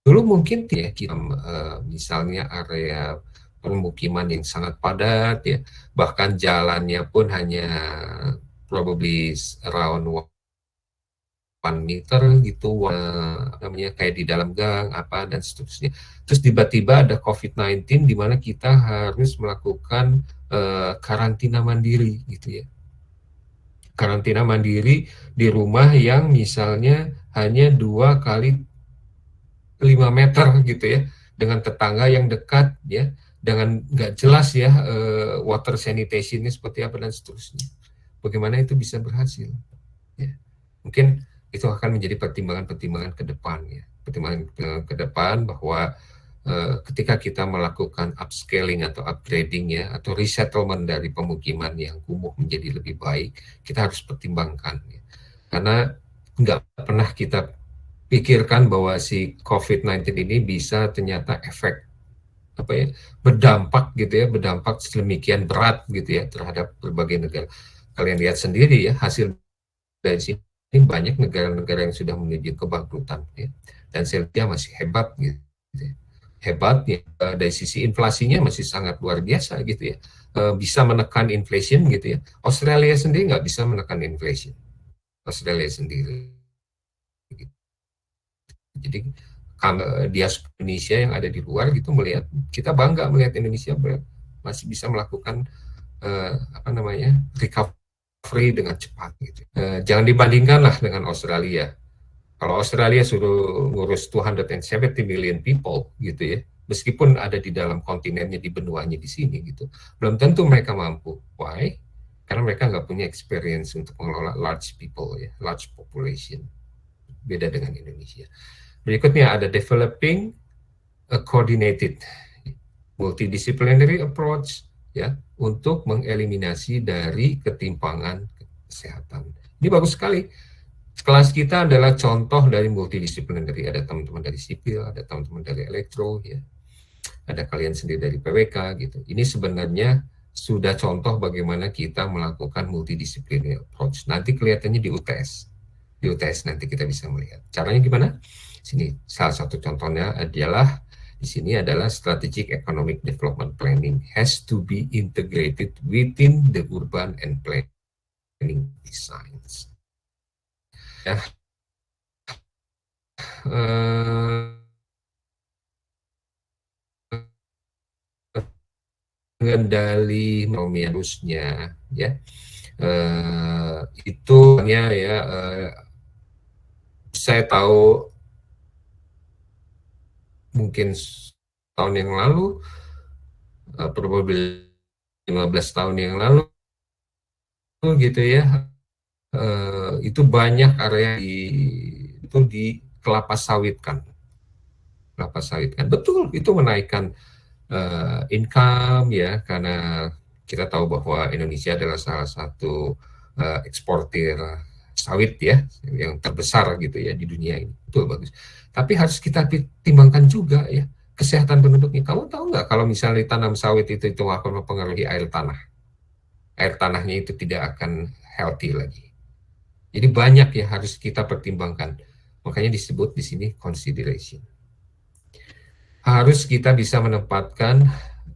dulu mungkin ya kita misalnya area permukiman yang sangat padat ya, bahkan jalannya pun hanya probably around 1 meter gitu, namanya kayak di dalam gang apa dan seterusnya. Terus tiba-tiba ada COVID-19 di mana kita harus melakukan karantina mandiri gitu ya. Karantina mandiri di rumah yang misalnya hanya 2 kali 5 meter gitu ya, dengan tetangga yang dekat ya, dengan nggak jelas ya water sanitation-nya seperti apa dan seterusnya. Bagaimana itu bisa berhasil? Ya. Mungkin itu akan menjadi pertimbangan-pertimbangan ke depan ya, pertimbangan ke depan bahwa ketika kita melakukan upscaling atau upgrading ya, atau resettlement dari pemukiman yang kumuh menjadi lebih baik, kita harus pertimbangkan ya. Karena nggak pernah kita pikirkan bahwa si COVID-19 ini bisa ternyata efek apa ya, berdampak gitu ya, berdampak sedemikian berat gitu ya terhadap berbagai negara. Kalian lihat sendiri ya hasil dari sini, banyak negara-negara yang sudah menuju kebangkrutan ya, dan Serbia masih hebat gitu ya. Hebat ya, dari sisi inflasinya masih sangat luar biasa gitu ya, bisa menekan inflation gitu ya. Australia sendiri nggak bisa menekan inflation, Australia sendiri gitu. Jadi diaspora Indonesia yang ada di luar gitu melihat, kita bangga melihat Indonesia masih bisa melakukan recovery dengan cepat gitu. Jangan dibandingkan lah dengan Australia. Kalau Australia suruh ngurus 270 million people gitu ya, meskipun ada di dalam kontinennya, di benuanya di sini gitu, belum tentu mereka mampu. Why? Karena mereka nggak punya experience untuk mengelola large people ya, large population. Beda dengan Indonesia. Berikutnya ada developing a coordinated multidisciplinary approach ya untuk mengeliminasi dari ketimpangan kesehatan. Ini bagus sekali. Kelas kita adalah contoh dari multidisciplinary. Ada teman-teman dari sipil, ada teman-teman dari elektro, ya, ada kalian sendiri dari PWK gitu. Ini sebenarnya sudah contoh bagaimana kita melakukan multidisciplinary approach. Nanti kelihatannya di UTS. Di UTS nanti kita bisa melihat. Caranya gimana? Sini salah satu contohnya adalah di sini adalah strategic economic development planning has to be integrated within the urban and planning designs. Ya. Mengendali harusnya ya itu ya saya tahu mungkin tahun yang lalu probably 15 tahun yang lalu gitu ya itu banyak area itu di kelapa sawitkan. Betul, itu menaikkan income ya, karena kita tahu bahwa Indonesia adalah salah satu eksportir sawit ya yang terbesar gitu ya di dunia ini. Betul, bagus. Tapi harus kita timbangkan juga ya kesehatan penduduknya. Kamu tahu nggak kalau misalnya tanam sawit itu akan mempengaruhi air tanah. Air tanahnya itu tidak akan healthy lagi. Jadi banyak yang harus kita pertimbangkan. Makanya disebut di sini consideration. Harus kita bisa menempatkan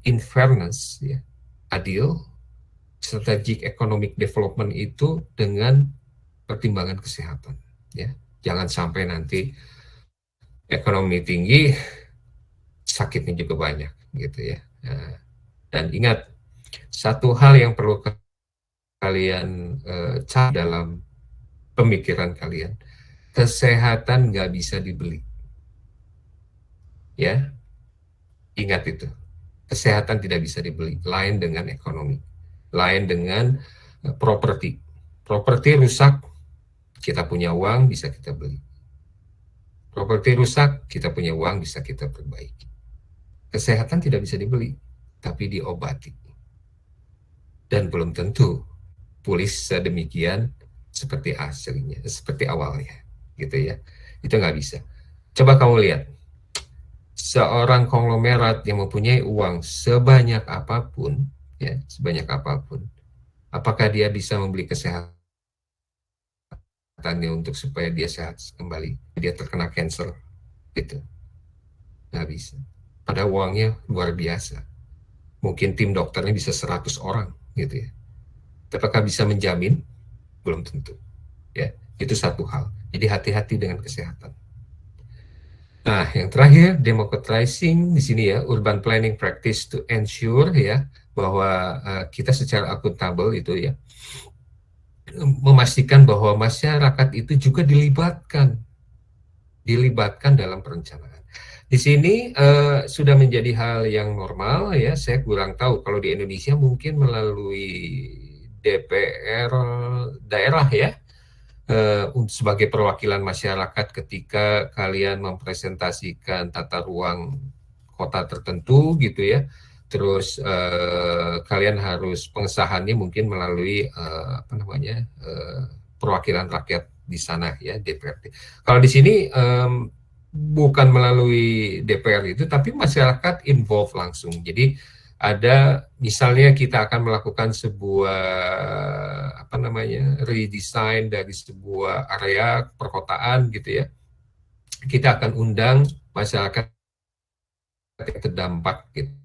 in fairness, ya, adil, strategic economic development itu dengan pertimbangan kesehatan. Ya. Jangan sampai nanti ekonomi tinggi, sakitnya juga banyak, gitu ya. Nah, dan ingat, satu hal yang perlu kalian cari dalam pemikiran kalian, kesehatan nggak bisa dibeli. Ya, ingat itu. Kesehatan tidak bisa dibeli. Lain dengan ekonomi. Lain dengan properti. Properti rusak, kita punya uang, bisa kita beli. Properti rusak, kita punya uang, bisa kita perbaiki. Kesehatan tidak bisa dibeli, tapi diobati. Dan belum tentu pulih sedemikian seperti aslinya, seperti awalnya, gitu ya. Itu nggak bisa. Coba kamu lihat, seorang konglomerat yang mempunyai uang sebanyak apapun, ya, sebanyak apapun, apakah dia bisa membeli kesehatannya untuk supaya dia sehat kembali? Dia terkena cancer, gitu. Nggak bisa. Pada uangnya luar biasa. Mungkin tim dokternya bisa 100 orang, gitu ya. Apakah bisa menjamin? Belum tentu. Ya, itu satu hal. Jadi hati-hati dengan kesehatan. Nah, yang terakhir, democratizing di sini ya, urban planning practice to ensure ya bahwa kita secara akuntabel itu ya memastikan bahwa masyarakat itu juga dilibatkan dalam perencanaan. Di sini sudah menjadi hal yang normal ya. Saya kurang tahu kalau di Indonesia mungkin melalui DPR daerah ya, sebagai perwakilan masyarakat ketika kalian mempresentasikan tata ruang kota tertentu gitu ya, terus kalian harus pengesahannya mungkin melalui perwakilan rakyat di sana ya, DPRD. Kalau di sini bukan melalui DPR itu, tapi masyarakat involve langsung. Jadi ada misalnya kita akan melakukan sebuah redesign dari sebuah area perkotaan gitu ya, kita akan undang masyarakat yang terdampak gitu.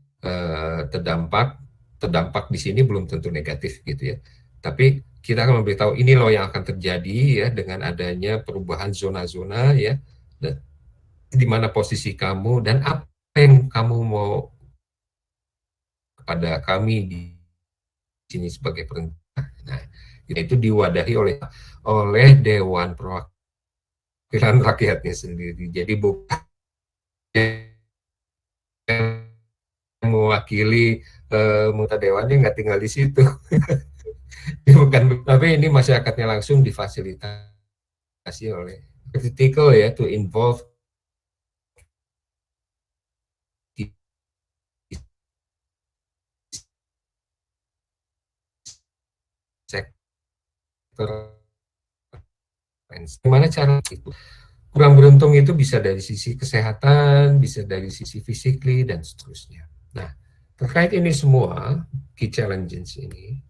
Terdampak di sini belum tentu negatif gitu ya, tapi kita akan memberitahu ini loh yang akan terjadi ya dengan adanya perubahan zona-zona ya, di mana posisi kamu dan apa yang kamu mau kepada kami di sini sebagai perintah. Nah, itu diwadahi oleh Dewan Perwakilan Rakyatnya sendiri. Jadi bukan mewakili muta dewannya nggak tinggal di situ. Bukan, tapi ini masyarakatnya langsung difasilitasi oleh critical ya, to involve sektor. Gimana cara itu? Kurang beruntung itu bisa dari sisi kesehatan, bisa dari sisi physically, dan seterusnya. Nah, terkait ini semua, key challenges ini,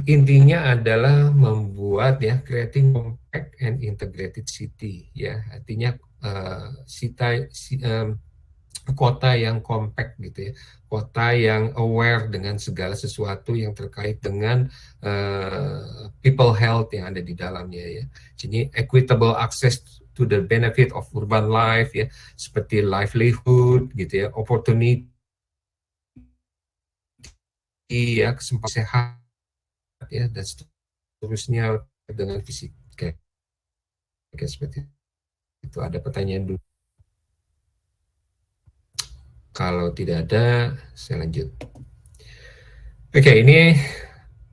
intinya adalah membuat ya, creating compact and integrated city, ya, artinya kota yang compact gitu ya, kota yang aware dengan segala sesuatu yang terkait dengan people health yang ada di dalamnya ya. Jadi equitable access to the benefit of urban life ya, seperti livelihood gitu ya, opportunity ya, kesempatan sehat ya, dan seterusnya dengan fisik kayak seperti itu. Ada pertanyaan dulu? Kalau tidak ada, saya lanjut. Oke,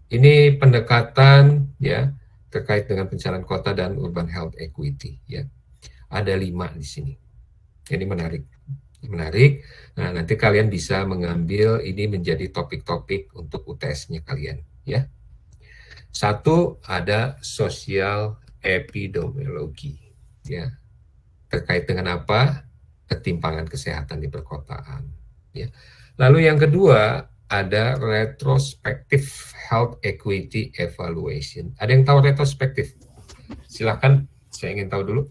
ini pendekatan ya terkait dengan pencarian kota dan urban health equity ya. Ada 5 di sini. Ini menarik. Nah, nanti kalian bisa mengambil ini menjadi topik-topik untuk UTS-nya kalian ya. 1 ada sosial epidemiologi ya. Terkait dengan apa? Ketimpangan kesehatan di perkotaan ya. Lalu yang kedua ada retrospective health equity evaluation. Ada yang tahu retrospektif? Silahkan, saya ingin tahu dulu.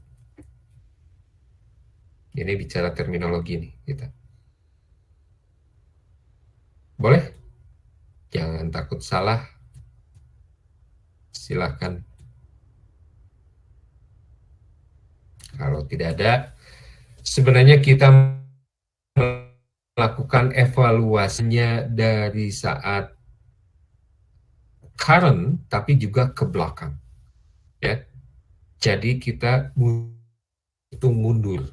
Ini bicara terminologi nih kita. Boleh? Jangan takut salah. Silahkan. Kalau tidak ada, sebenarnya kita melakukan evaluasinya dari saat current, tapi juga ke belakang. Ya. Jadi kita butuh mundur.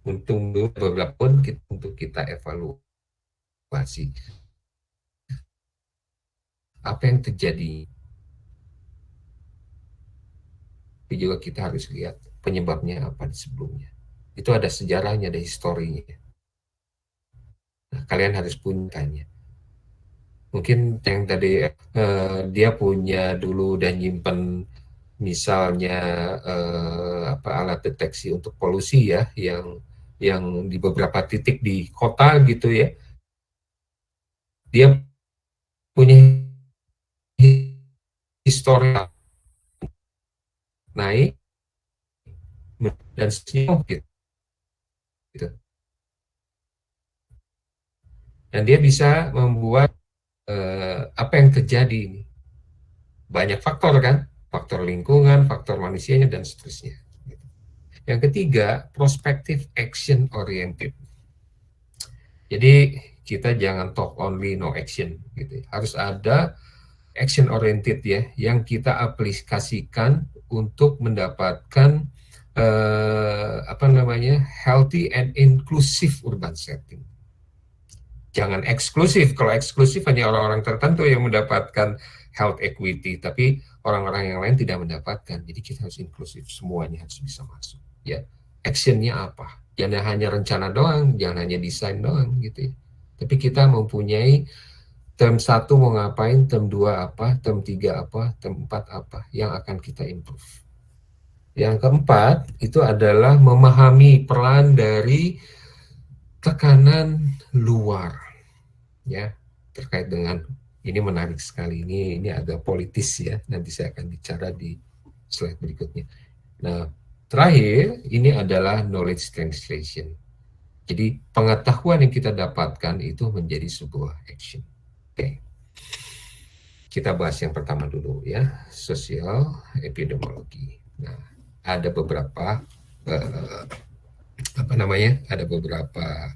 Untuk beberapa pun untuk kita evaluasi. Apa yang terjadi? Tapi juga kita harus lihat penyebabnya apa di sebelumnya. Itu ada sejarahnya, ada historinya. Nah, kalian harus punyanya. Mungkin yang tadi dia punya dulu dan nyimpen misalnya alat deteksi untuk polusi ya, yang di beberapa titik di kota gitu ya. Dia punya histori naik dan seterusnya gitu. Dan dia bisa membuat apa yang terjadi ini. Banyak faktor kan, faktor lingkungan, faktor manusianya, dan seterusnya. Yang ketiga, prospective action oriented. Jadi kita jangan talk only, no action gitu. Harus ada action oriented ya, yang kita aplikasikan untuk mendapatkan healthy and inclusive urban setting. Jangan eksklusif. Kalau eksklusif hanya orang-orang tertentu yang mendapatkan health equity, tapi orang-orang yang lain tidak mendapatkan. Jadi kita harus inklusif, semuanya harus bisa masuk. Ya, actionnya apa? Jangan hanya rencana doang, jangan hanya desain doang gitu ya. Tapi kita mempunyai term 1 mau ngapain, term 2 apa, term 3 apa, term 4 apa yang akan kita improve. Yang keempat itu adalah memahami peran dari tekanan luar. Ya, terkait dengan ini menarik sekali, ini agak politis ya, nanti saya akan bicara di slide berikutnya. Nah, terakhir ini adalah knowledge translation. Jadi pengetahuan yang kita dapatkan itu menjadi sebuah action. Oke. Kita bahas yang pertama dulu ya, sosial epidemiologi. Nah, ada beberapa ada beberapa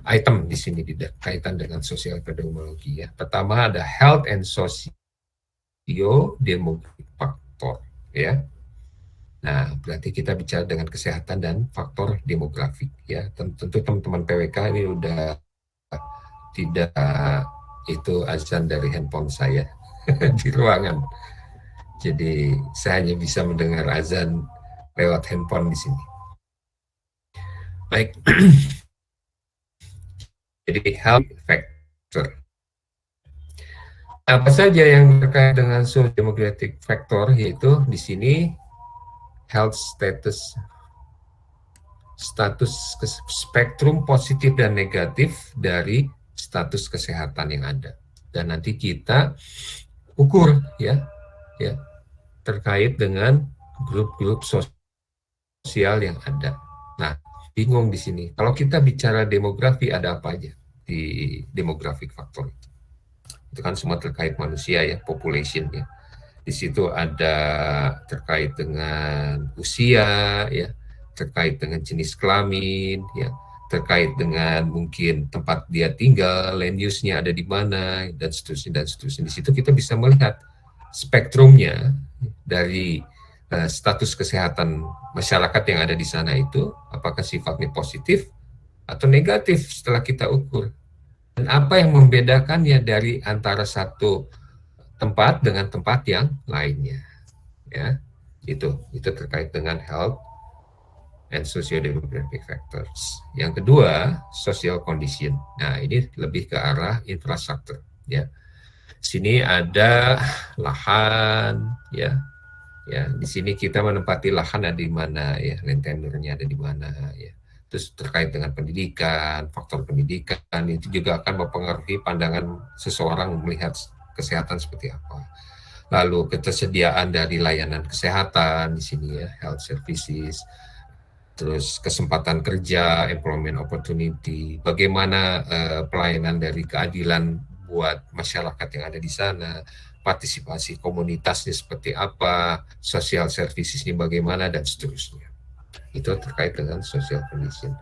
item di sini kaitan dengan sosial epidemiologi ya. Pertama ada health and socio-demographic factor ya. Nah, berarti kita bicara dengan kesehatan dan faktor demografik ya. Tentu teman-teman PWK ini udah tidak itu azan dari handphone saya di ruangan. Jadi saya hanya bisa mendengar azan lewat handphone di sini. Baik. Jadi health factor. Apa saja yang terkait dengan socio-demographic factor, yaitu di sini health status spektrum positif dan negatif dari status kesehatan yang ada, dan nanti kita ukur ya terkait dengan grup-grup sosial yang ada. Nah, bingung di sini. Kalau kita bicara demografi, ada apa aja di demographic factor? Itu kan semua terkait manusia ya, population ya. Di situ ada terkait dengan usia ya, terkait dengan jenis kelamin ya, terkait dengan mungkin tempat dia tinggal, land use-nya ada di mana, dan seterusnya dan seterusnya. Di situ kita bisa melihat spektrumnya dari status kesehatan masyarakat yang ada di sana itu, apakah sifatnya positif atau negatif setelah kita ukur. Dan apa yang membedakannya dari antara satu tempat dengan tempat yang lainnya. Ya, itu terkait dengan health and socio-demographic factors. Yang kedua, social condition. Nah, ini lebih ke arah infrastruktur. Ya, sini ada lahan. Ya, di sini kita menempati lahan ada di mana ya, land tenure-nya ada di mana ya. Terus terkait dengan pendidikan, faktor pendidikan itu juga akan mempengaruhi pandangan seseorang melihat kesehatan seperti apa. Lalu ketersediaan dari layanan kesehatan di sini ya, health services. Terus kesempatan kerja, employment opportunity, bagaimana pelayanan dari keadilan buat masyarakat yang ada di sana, partisipasi komunitasnya seperti apa, social services-nya bagaimana, dan seterusnya. Itu terkait dengan social condition.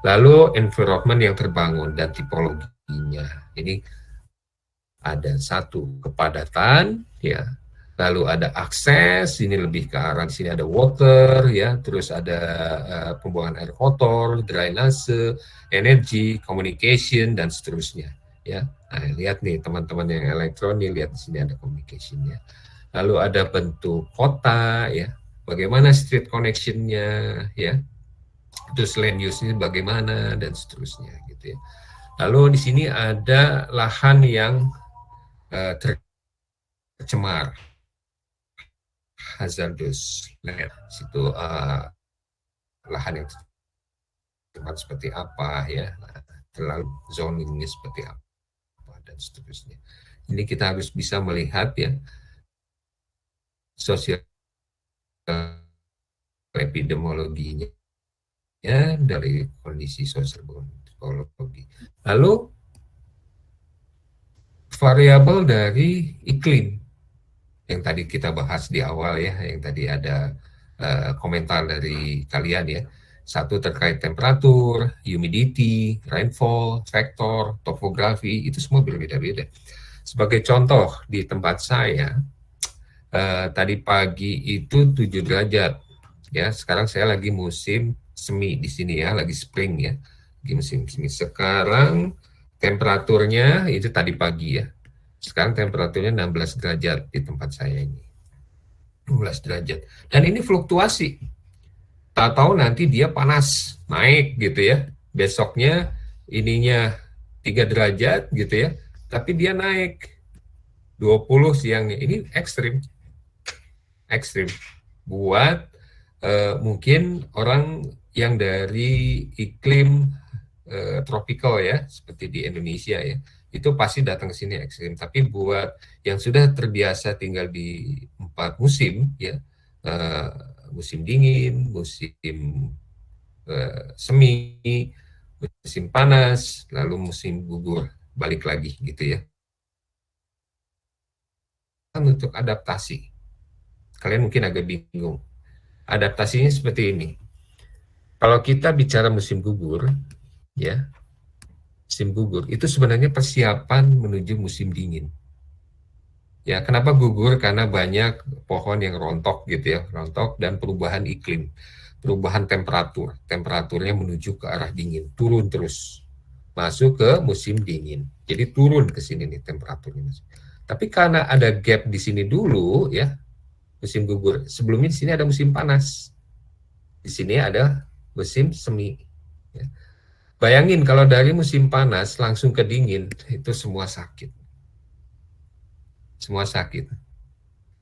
Lalu environment yang terbangun dan tipologinya. Ini ada satu kepadatan, ya. Lalu ada akses, ini lebih ke arah di sini ada water, ya. Terus ada pembuangan air kotor, drainase, energi, communication, dan seterusnya, ya. Nah, lihat nih teman-teman yang elektronik, lihat di sini ada communication-nya. Lalu ada bentuk kota, ya. Bagaimana street connection-nya, ya. Terus land use-nya bagaimana, dan seterusnya, gitu ya. Lalu di sini ada lahan yang tercemar, hazardous land. Situ lahan yang tercemar seperti apa, ya. Terlalu zoningnya seperti apa, dan seterusnya. Ini kita harus bisa melihat ya sosial epidemiologinya ya dari kondisi sosial psikologi. Lalu variabel dari iklim yang tadi kita bahas di awal ya, yang tadi ada komentar dari kalian ya. Satu terkait temperatur, humidity, rainfall, faktor, topografi, itu semua berbeda-beda. Sebagai contoh di tempat saya tadi pagi itu 7 derajat ya. Sekarang saya lagi musim semi di sini ya, lagi spring ya, lagi musim semi. Sekarang temperaturnya itu tadi pagi ya, sekarang temperaturnya 16 derajat di tempat saya ini, 16 derajat, dan ini fluktuasi. Tahu-tahu nanti dia panas naik gitu ya, besoknya ininya 3 derajat gitu ya, tapi dia naik 20 siangnya. Ini ekstrim buat mungkin orang yang dari iklim tropikal ya, seperti di Indonesia ya, itu pasti datang ke sini ekstrim. Tapi buat yang sudah terbiasa tinggal di 4 musim ya, musim dingin, musim semi, musim panas, lalu musim gugur balik lagi gitu ya. Untuk adaptasi, kalian mungkin agak bingung. Adaptasinya seperti ini. Kalau kita bicara musim gugur, ya, musim gugur itu sebenarnya persiapan menuju musim dingin. Ya, kenapa gugur? Karena banyak pohon yang rontok gitu ya, rontok dan perubahan iklim, perubahan temperaturnya menuju ke arah dingin, turun terus, masuk ke musim dingin. Jadi turun ke sini nih temperaturnya. Tapi karena ada gap di sini dulu ya, musim gugur. Sebelumnya di sini ada musim panas, di sini ada musim semi. Ya. Bayangin kalau dari musim panas langsung ke dingin, itu semua sakit. Semua sakit.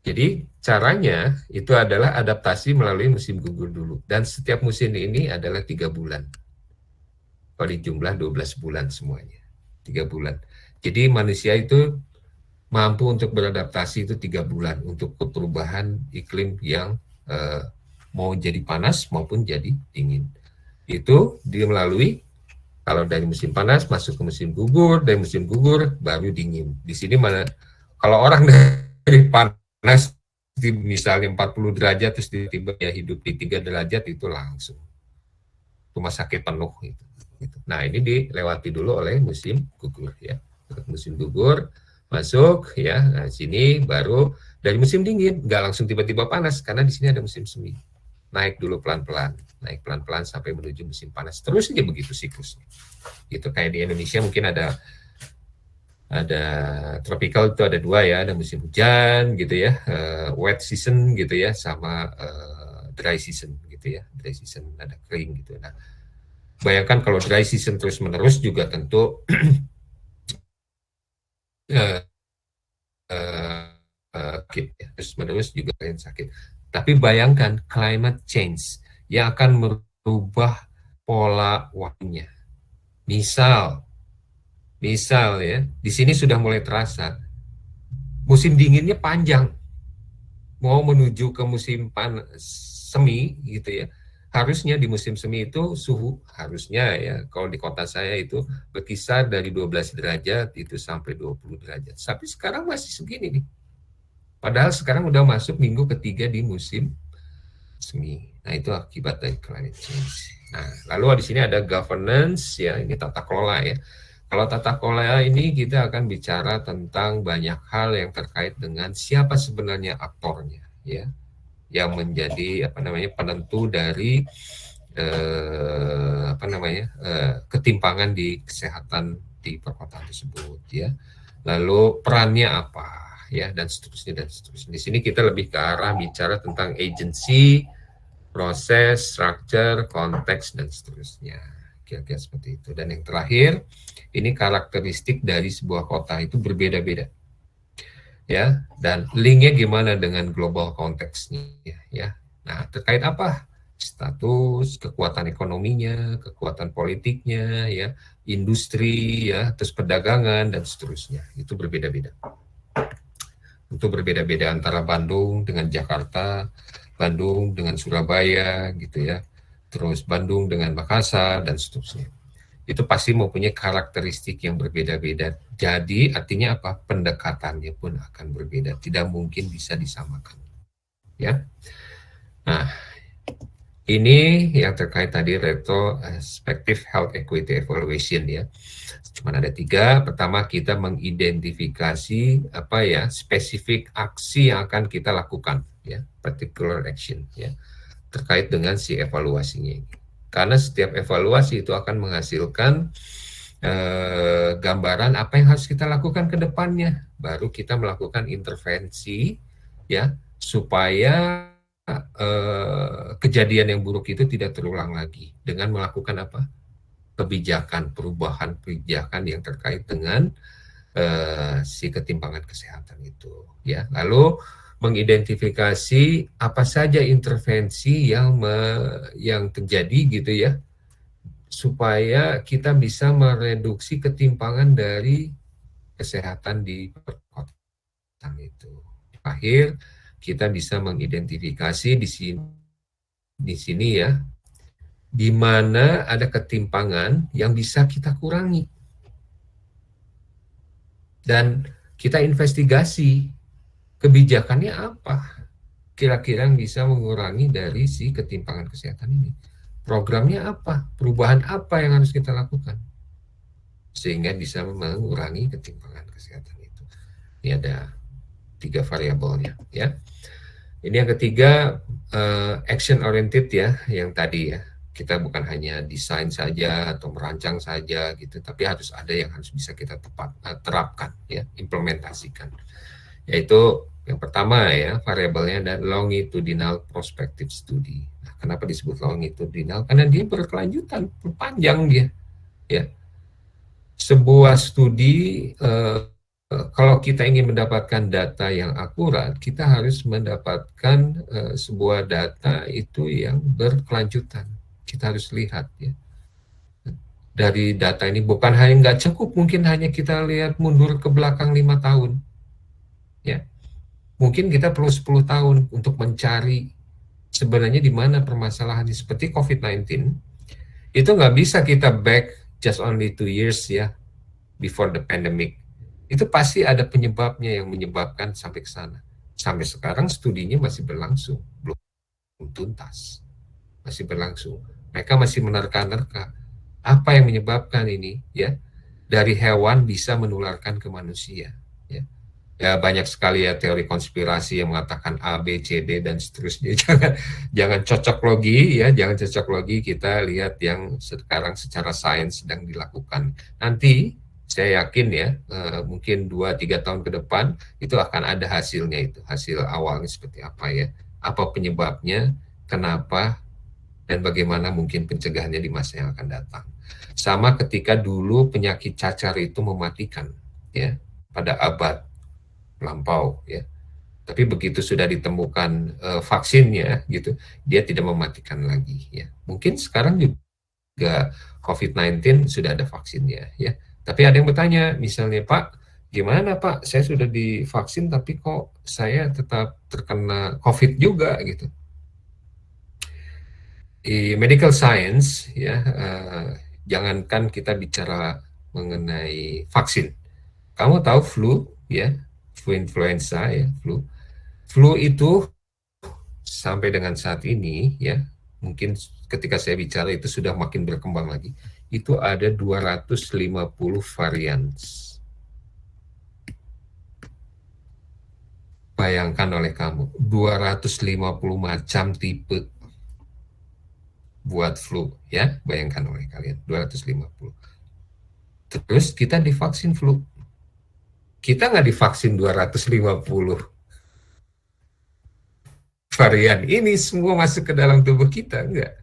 Jadi caranya itu adalah adaptasi melalui musim gugur dulu. Dan setiap musim ini adalah 3 bulan. Kalau dijumlah 12 bulan semuanya. 3 bulan. Jadi manusia itu mampu untuk beradaptasi itu 3 bulan untuk perubahan iklim yang mau jadi panas maupun jadi dingin. Itu dia melalui, kalau dari musim panas masuk ke musim gugur, dari musim gugur baru dingin. Di sini mana kalau orang dari panas misalnya 40 derajat terus tiba-tiba ya hidup di 3 derajat itu langsung rumah sakit penuh gitu. Nah, ini dilewati dulu oleh musim gugur ya. Musim gugur masuk ya. Nah, sini baru dari musim dingin, nggak langsung tiba-tiba panas karena di sini ada musim semi. Naik dulu pelan-pelan, naik pelan-pelan sampai menuju musim panas. Terus aja begitu siklusnya. Itu kayak di Indonesia mungkin ada tropical itu ada 2 ya, ada musim hujan gitu ya, wet season gitu ya, sama dry season gitu ya, dry season ada kering gitu. Nah, bayangkan kalau dry season terus menerus juga tentu sakit ya, terus menerus juga kalian sakit. Tapi bayangkan climate change yang akan merubah pola waktunya. Misal ya, di sini sudah mulai terasa musim dinginnya panjang, mau menuju ke musim semi gitu ya. Harusnya di musim semi itu suhu harusnya ya, kalau di kota saya itu berkisar dari 12 derajat itu sampai 20 derajat. Tapi sekarang masih segini nih. Padahal sekarang udah masuk minggu ketiga di musim semi. Nah, itu akibat dari climate change. Nah, lalu di sini ada governance ya, ini tata kelola ya. Kalau tata kelola ini kita akan bicara tentang banyak hal yang terkait dengan siapa sebenarnya aktornya ya, yang menjadi penentu dari ketimpangan di kesehatan di perkotaan tersebut ya. Lalu perannya apa ya, dan seterusnya. Di sini kita lebih ke arah bicara tentang agency, proses, structure, konteks dan seterusnya. Kira-kira seperti itu. Dan yang terakhir, ini karakteristik dari sebuah kota itu berbeda-beda. Ya, dan linknya gimana dengan global konteksnya ya. Nah, terkait apa? Status, kekuatan ekonominya, kekuatan politiknya ya, industri ya, terus perdagangan dan seterusnya. Itu berbeda-beda. Itu berbeda-beda antara Bandung dengan Jakarta, Bandung dengan Surabaya gitu ya. Terus Bandung dengan Makassar dan seterusnya. Itu pasti mempunyai karakteristik yang berbeda-beda. Jadi artinya apa? Pendekatannya pun akan berbeda. Tidak mungkin bisa disamakan. Ya. Nah, ini yang terkait tadi retrospective health equity evaluation ya. Cuma ada 3. Pertama, kita mengidentifikasi spesifik aksi yang akan kita lakukan ya, particular action ya, terkait dengan si evaluasinya ini. Karena setiap evaluasi itu akan menghasilkan gambaran apa yang harus kita lakukan ke depannya. Baru kita melakukan intervensi ya, supaya kejadian yang buruk itu tidak terulang lagi dengan melakukan kebijakan, perubahan kebijakan yang terkait dengan si ketimpangan kesehatan itu ya. Lalu mengidentifikasi apa saja intervensi yang terjadi gitu ya, supaya kita bisa mereduksi ketimpangan dari kesehatan di perkotaan itu. Akhir kita bisa mengidentifikasi di sini ya, di mana ada ketimpangan yang bisa kita kurangi. Dan kita investigasi kebijakannya apa kira-kira yang bisa mengurangi dari si ketimpangan kesehatan ini. programnya apa, perubahan apa yang harus kita lakukan sehingga bisa mengurangi ketimpangan kesehatan itu. Ini ada 3 variabelnya ya. Ini yang ketiga, action oriented ya, yang tadi ya, kita bukan hanya desain saja atau merancang saja gitu, tapi harus ada yang harus bisa kita terapkan ya, implementasikan. Yaitu yang pertama ya, variabelnya ada longitudinal prospective study. Nah, kenapa disebut longitudinal? Karena dia berkelanjutan, berpanjang dia ya. Sebuah studi, kalau kita ingin mendapatkan data yang akurat, kita harus mendapatkan sebuah data itu yang berkelanjutan. Kita harus lihat ya. Dari data ini bukan hanya nggak cukup, mungkin hanya kita lihat mundur ke belakang 5 tahun. Ya. Mungkin kita perlu 10 tahun untuk mencari sebenarnya di mana permasalahannya. Seperti COVID-19, itu nggak bisa kita back just only 2 years ya, before the pandemic. Itu pasti ada penyebabnya yang menyebabkan sampai ke sana. Sampai sekarang studinya masih berlangsung, belum tuntas, masih berlangsung. Mereka masih menerka-nerka apa yang menyebabkan ini ya, dari hewan bisa menularkan ke manusia. Ya banyak sekali ya teori konspirasi yang mengatakan A, B, C, D dan seterusnya. Jangan cocok logi ya, jangan cocok logi. Kita lihat yang sekarang secara sains sedang dilakukan. Nanti saya yakin ya, mungkin 2-3 tahun ke depan itu akan ada hasilnya itu. Hasil awalnya seperti apa ya, apa penyebabnya, kenapa, dan bagaimana mungkin pencegahannya di masa yang akan datang. Sama ketika dulu penyakit cacar itu mematikan ya, pada abad lampau ya. Tapi begitu sudah ditemukan vaksinnya gitu, dia tidak mematikan lagi ya. Mungkin sekarang juga COVID-19 sudah ada vaksinnya ya. Tapi ada yang bertanya, misalnya, Pak, gimana Pak, saya sudah divaksin tapi kok saya tetap terkena COVID juga gitu. Di medical science ya, jangankan kita bicara mengenai vaksin. Kamu tahu flu ya, flu influenza ya, flu itu sampai dengan saat ini ya, mungkin ketika saya bicara itu sudah makin berkembang lagi. Itu ada 250 varian. Bayangkan oleh kamu, 250 macam tipe buat flu ya, bayangkan oleh kalian, 250. Terus kita divaksin flu. Kita nggak divaksin 250 varian ini semua masuk ke dalam tubuh kita, enggak.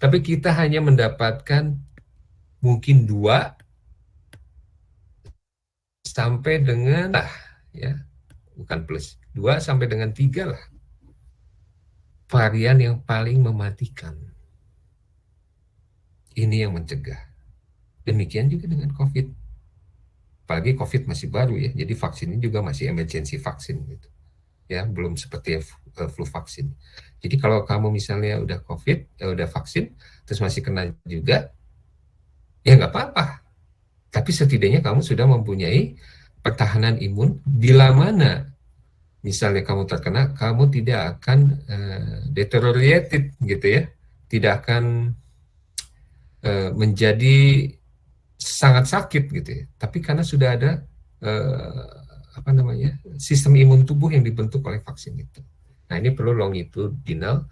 Tapi kita hanya mendapatkan mungkin 2 sampai dengan ya, bukan plus, 2 sampai dengan 3 lah varian yang paling mematikan. Ini yang mencegah. Demikian juga dengan COVID. Apalagi COVID masih baru ya, jadi vaksinnya juga masih emergency vaksin gitu. Ya, belum seperti flu vaksin. Jadi kalau kamu misalnya udah COVID, udah vaksin, terus masih kena juga, ya nggak apa-apa. Tapi setidaknya kamu sudah mempunyai pertahanan imun, bila mana misalnya kamu terkena, kamu tidak akan deteriorated gitu ya, tidak akan menjadi sangat sakit gitu ya. Tapi karena sudah ada sistem imun tubuh yang dibentuk oleh vaksin itu. Nah, ini perlu longitudinal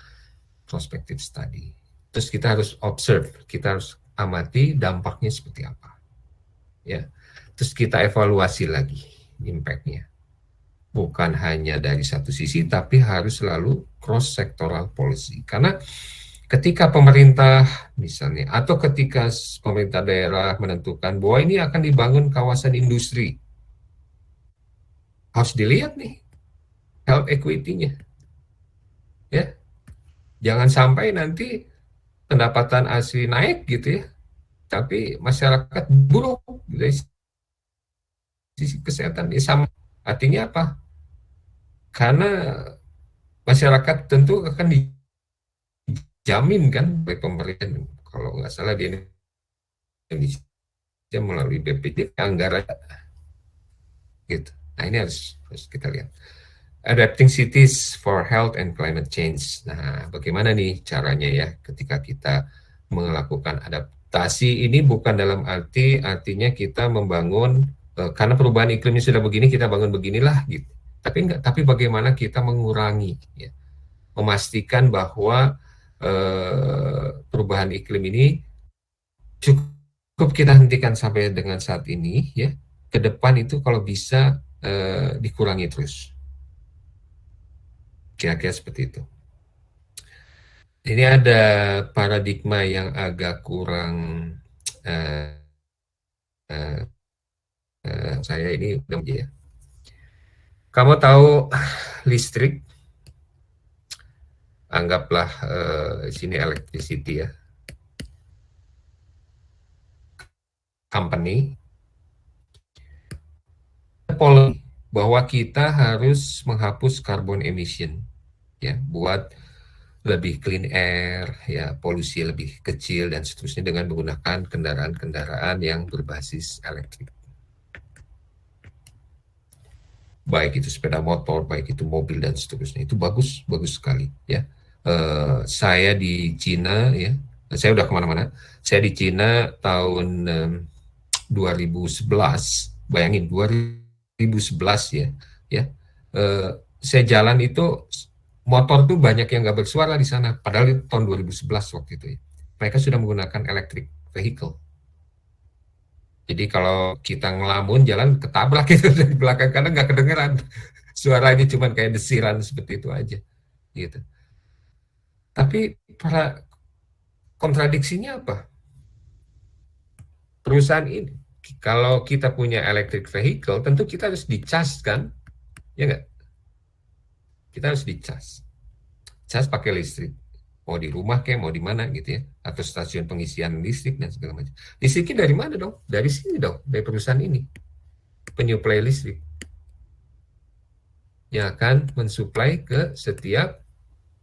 prospective study. Terus kita harus observe, kita harus amati dampaknya seperti apa. Ya. Terus kita evaluasi lagi impact-nya. Bukan hanya dari satu sisi, tapi harus selalu cross-sectoral policy. Karena ketika pemerintah misalnya, atau ketika pemerintah daerah menentukan bahwa ini akan dibangun kawasan industri, harus dilihat nih health equity-nya. Ya. Jangan sampai nanti pendapatan asli naik gitu ya, tapi masyarakat buruk dari sisi kesehatan. Ya sama. Artinya apa? Karena masyarakat tentu akan dijamin kan oleh pemerintah, kalau nggak salah di Indonesia melalui BPJS anggaran gitu. Nah, ini harus kita lihat. Adapting cities for health and climate change. Nah, bagaimana nih caranya ya ketika kita melakukan adaptasi ini bukan dalam artinya kita membangun karena perubahan iklimnya sudah begini kita bangun beginilah gitu. Tapi bagaimana kita mengurangi, ya, memastikan bahwa perubahan iklim ini cukup kita hentikan sampai dengan saat ini, ya. Ke depan itu kalau bisa dikurangi terus. Kira-kira seperti itu. Ini ada paradigma yang agak kurang saya ini udah ya. Kamu tahu listrik? Anggaplah sini electricity ya. Company policy bahwa kita harus menghapus carbon emission ya, buat lebih clean air ya, polusi lebih kecil dan seterusnya dengan menggunakan kendaraan-kendaraan yang berbasis elektrik. Baik itu sepeda motor, baik itu mobil dan seterusnya. Itu bagus sekali ya. Saya di Cina ya, saya udah kemana-mana. Saya di Cina tahun 2011, bayangin 2011 ya. Saya jalan itu motor tuh banyak yang nggak bersuara di sana. Padahal itu tahun 2011 waktu itu ya. Mereka sudah menggunakan electric vehicle. Jadi kalau kita ngelamun jalan ketabrak itu dari belakang karena nggak kedengeran. Suaranya cuma kayak desiran seperti itu aja gitu. Tapi para kontradiksinya apa? Perusahaan ini, kalau kita punya electric vehicle, tentu kita harus dicas kan? Ya nggak? Kita harus dicas. Cas pakai listrik. Mau di rumah kayak, mau di mana gitu ya. Atau stasiun pengisian listrik dan segala macam. Listriknya dari mana dong? Dari sini dong, dari perusahaan ini. Penyuplai listrik. Yang akan mensuplai ke setiap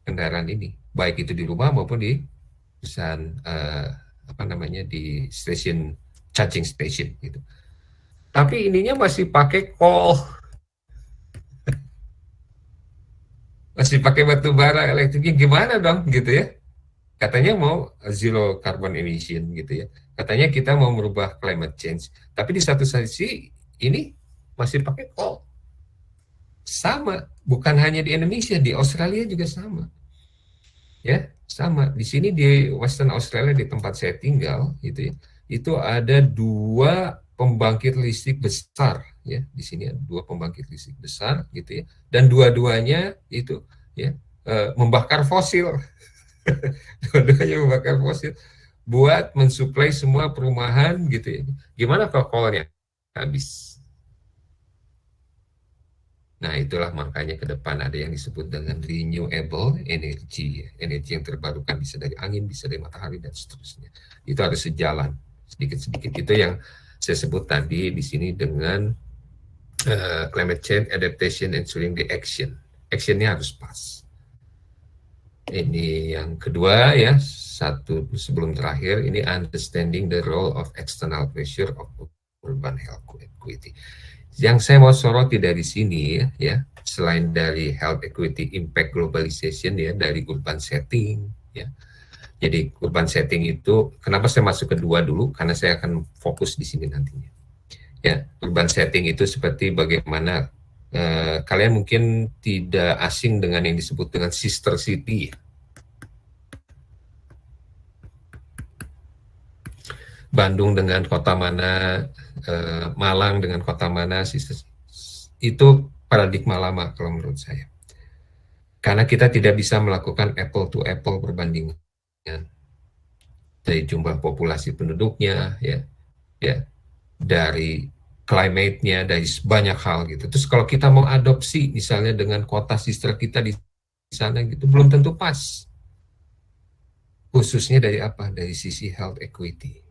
kendaraan ini. Baik itu di rumah maupun di perusahaan di station charging station gitu. Tapi ininya masih pakai coal, masih pakai batu bara elektriknya, gimana dong gitu ya? Katanya mau zero carbon emission gitu ya. Katanya kita mau merubah climate change. Tapi di satu sisi ini masih pakai coal. Sama, bukan hanya di Indonesia, di Australia juga sama. Ya, sama. Di sini di Western Australia di tempat saya tinggal gitu ya. Itu ada 2 pembangkit listrik besar ya. Di sini ada 2 pembangkit listrik besar gitu ya. Dan dua-duanya itu ya membakar fosil. Dua-duanya membakar fosil buat mensuplai semua perumahan gitu ya. Gimana kalau coalnya habis? Nah, itulah makanya ke depan ada yang disebut dengan renewable energy, energi yang terbarukan, bisa dari angin, bisa dari matahari dan seterusnya. Itu harus sejalan sedikit-sedikit. Itu yang saya sebut tadi di sini dengan climate change adaptation ensuring the action. Actionnya harus pas. Ini yang kedua ya, satu sebelum terakhir, ini understanding the role of external pressure of urban health equity. Yang saya mau soroti dari sini ya, selain dari health equity impact globalization ya, dari urban setting ya. Jadi urban setting itu kenapa saya masuk kedua dulu, karena saya akan fokus di sini nantinya. Ya, urban setting itu seperti bagaimana kalian mungkin tidak asing dengan yang disebut dengan sister city. Bandung dengan kota mana, Malang dengan kota mana, itu paradigma lama kalau menurut saya. Karena kita tidak bisa melakukan apple to apple perbandingan dari jumlah populasi penduduknya, ya, dari climate-nya, dari banyak hal gitu. Terus kalau kita mau adopsi misalnya dengan kota sister kita di sana gitu, belum tentu pas. Khususnya dari apa? Dari sisi health equity.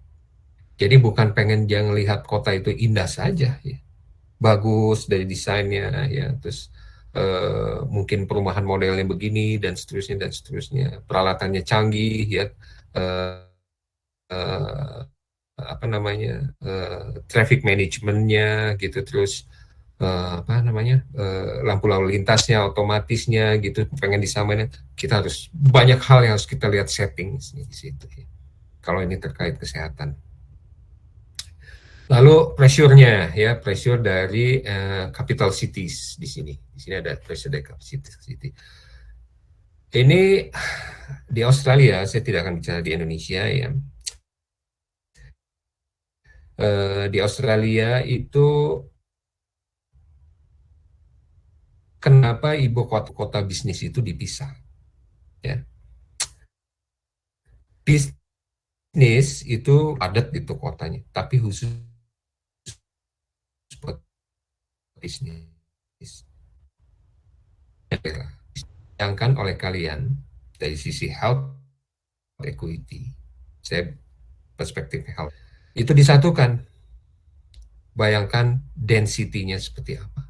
Jadi bukan pengen jangan lihat kota itu indah saja ya, bagus dari desainnya ya, terus mungkin perumahan modelnya begini dan seterusnya, peralatannya canggih ya, traffic manajemennya gitu, terus lampu lalu lintasnya, otomatisnya gitu, pengen disamain, kita harus banyak hal yang harus kita lihat setting di situ ya. kalau ini terkait kesehatan. Lalu pressure-nya ya, pressure dari capital cities di sini. Di sini ada pressure dari capital city. Ini di Australia, saya tidak akan bicara di Indonesia ya. Di Australia itu kenapa ibu kota bisnis itu dipisah? Ya. Bisnis itu padat itu kotanya, tapi khusus buat bisnis. Bayangkan oleh kalian dari sisi health equity, saya perspektif health, itu disatukan. Bayangkan density-nya seperti apa.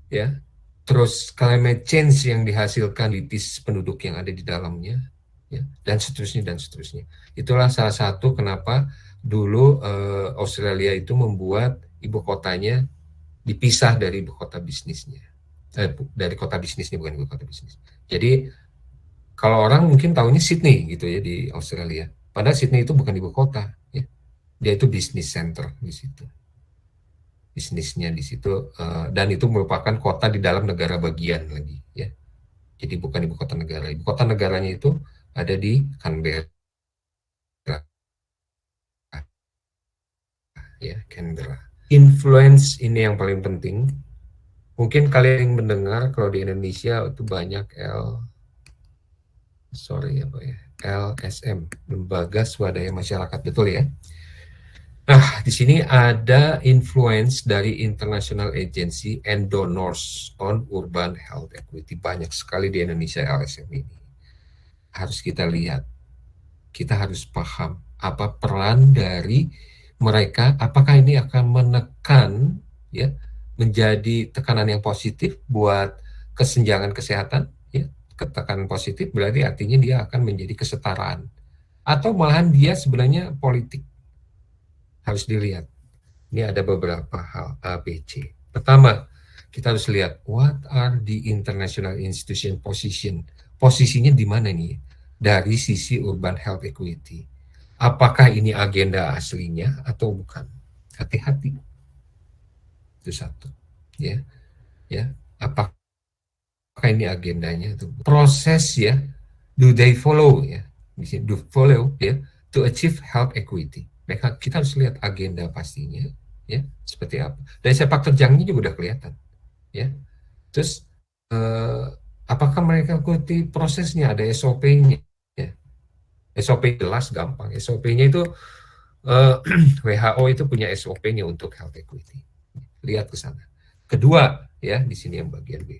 Ya. Terus climate change yang dihasilkan litis penduduk yang ada di dalamnya, ya, dan seterusnya dan seterusnya. Itulah salah satu kenapa dulu Australia itu membuat ibu kotanya dipisah dari ibu kota bisnisnya. Dari kota bisnisnya, bukan ibu kota bisnis. Jadi kalau orang mungkin tahunya Sydney gitu ya di Australia. Padahal Sydney itu bukan ibu kota, ya. Dia itu business center di situ. Bisnisnya di situ, dan itu merupakan kota di dalam negara bagian lagi, ya. Jadi bukan ibu kota negara. Ibu kota negaranya itu ada di Canberra, ya, Canberra. Influence ini yang paling penting. Mungkin kalian yang mendengar kalau di Indonesia itu banyak LSM, Lembaga Swadaya Masyarakat, betul ya? Nah, di sini ada influence dari International Agency and Donors on Urban Health Equity. Banyak sekali di Indonesia LSM ini. Harus kita lihat. Kita harus paham apa peran dari mereka, apakah ini akan menekan, ya, menjadi tekanan yang positif buat kesenjangan kesehatan, ya. Tekanan positif berarti artinya dia akan menjadi kesetaraan. Atau malahan dia sebenarnya politik. Harus dilihat. Ini ada beberapa hal A, B, C. Pertama, kita harus lihat what are the international institution position. Posisinya di mana nih dari sisi urban health equity? Apakah ini agenda aslinya atau bukan? Hati-hati. Itu satu. Ya. Ya, apakah ini agendanya itu? Proses ya, do they follow ya? Do follow ya to achieve health equity. Mereka, kita harus lihat agenda pastinya, ya, seperti apa. Dari sepak terjangnya juga udah kelihatan, ya. Terus apakah mereka ikuti prosesnya? Ada SOP-nya, ya. SOP jelas, gampang. SOP-nya itu WHO itu punya SOP-nya untuk health equity. Lihat ke sana. Kedua, ya, di sini yang bagian B.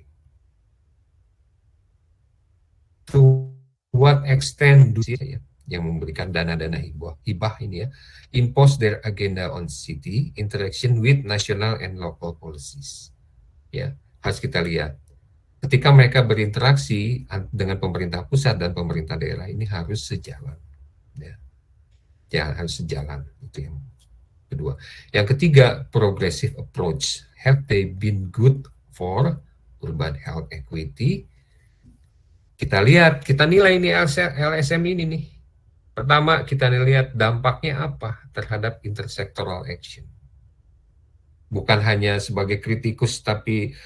To what extent do ya, yang memberikan dana-dana hibah ini ya, impose their agenda on city interaction with national and local policies. Ya, harus kita lihat. Ketika mereka berinteraksi dengan pemerintah pusat dan pemerintah daerah, ini harus sejalan. Ya, harus sejalan. Itu yang kedua. Yang ketiga, progressive approach. Have they been good for urban health equity? Kita lihat, kita nilai ini LSM ini nih. Pertama, kita lihat dampaknya apa terhadap intersectoral action. Bukan hanya sebagai kritikus, tapi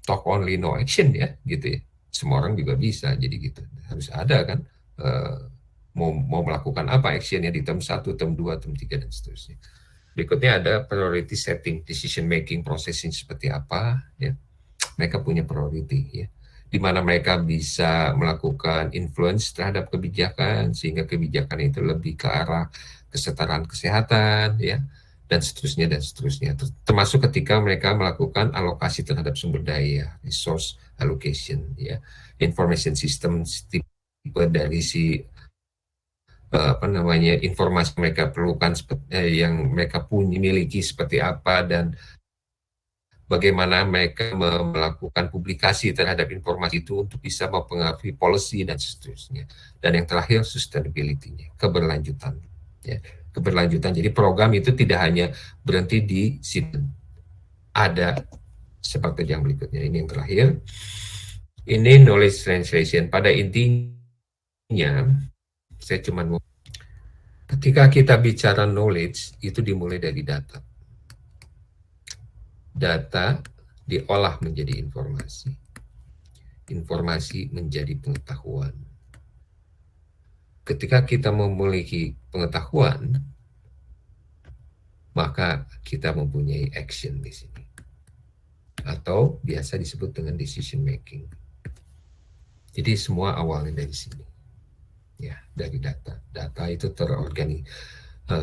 talk only no action ya, gitu ya. Semua orang juga bisa, jadi gitu. Harus ada kan, mau melakukan apa actionnya di term 1, term 2, term 3, dan seterusnya. Berikutnya ada priority setting, decision making, processing seperti apa, ya. Mereka punya priority, ya. Di mana mereka bisa melakukan influence terhadap kebijakan, sehingga kebijakan itu lebih ke arah kesetaraan kesehatan, ya, dan seterusnya, dan seterusnya. Termasuk ketika mereka melakukan alokasi terhadap sumber daya, resource allocation, ya, information system, tipe dari si informasi mereka perlukan, yang mereka miliki seperti apa, dan bagaimana mereka melakukan publikasi terhadap informasi itu untuk bisa mempengaruhi policy dan seterusnya. Dan yang terakhir sustainability-nya, keberlanjutan. Ya, keberlanjutan. Jadi program itu tidak hanya berhenti di situ. Ada seperti yang berikutnya. Ini yang terakhir. Ini knowledge translation. Pada intinya, Saya cuma mau, ketika kita bicara knowledge, itu dimulai dari data. Data diolah menjadi informasi. Informasi menjadi pengetahuan. Ketika kita memiliki pengetahuan, maka kita mempunyai action di sini. Atau biasa disebut dengan decision making. Jadi semua awalnya dari sini. Ya, dari data. Data itu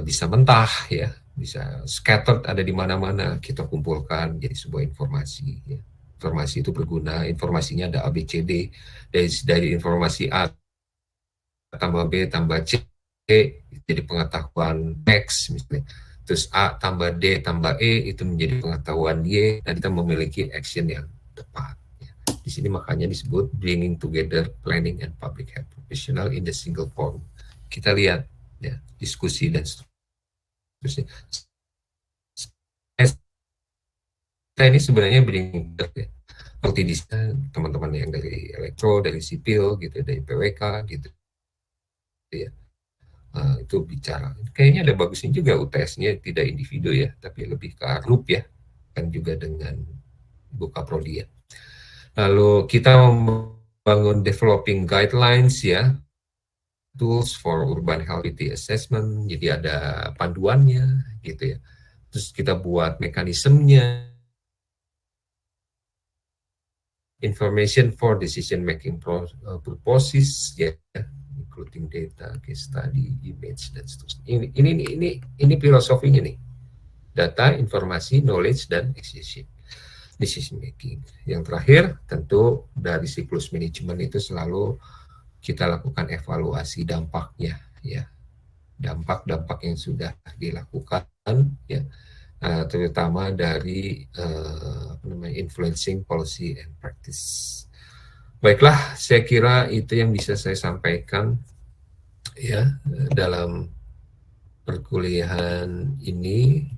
bisa mentah ya, bisa scattered, ada di mana-mana, kita kumpulkan jadi sebuah informasi ya. Informasi itu berguna, informasinya ada A, B, C, D, dari informasi A tambah B tambah C jadi pengetahuan X misalnya, terus A tambah D tambah E itu menjadi pengetahuan Y, dan kita memiliki action yang tepat ya. Di sini makanya disebut bringing together planning and public health professional in the single form. Kita lihat ya, diskusi dan seterusnya. Ini sebenarnya bringing together ya. Seperti di teman-teman yang dari elektro, dari sipil gitu, dari PWK gitu ya. Itu bicara, kayaknya ada bagusnya juga UTS-nya tidak individu ya, tapi lebih ke grup ya, kan juga dengan buka prodi ya. Lalu kita membangun developing guidelines ya, tools for urban health assessment, jadi ada panduannya gitu ya. Terus kita buat mekanismenya, information for decision making purposes ya, including data, case study, image, dan seterusnya. Ini filosofinya nih. Data, informasi, knowledge, dan decision making. Yang terakhir, tentu dari siklus manajemen itu selalu kita lakukan evaluasi dampaknya, ya. Dampak-dampak yang sudah dilakukan, ya. Terutama dari influencing policy and practice. Baiklah, saya kira itu yang bisa saya sampaikan ya dalam perkuliahan ini.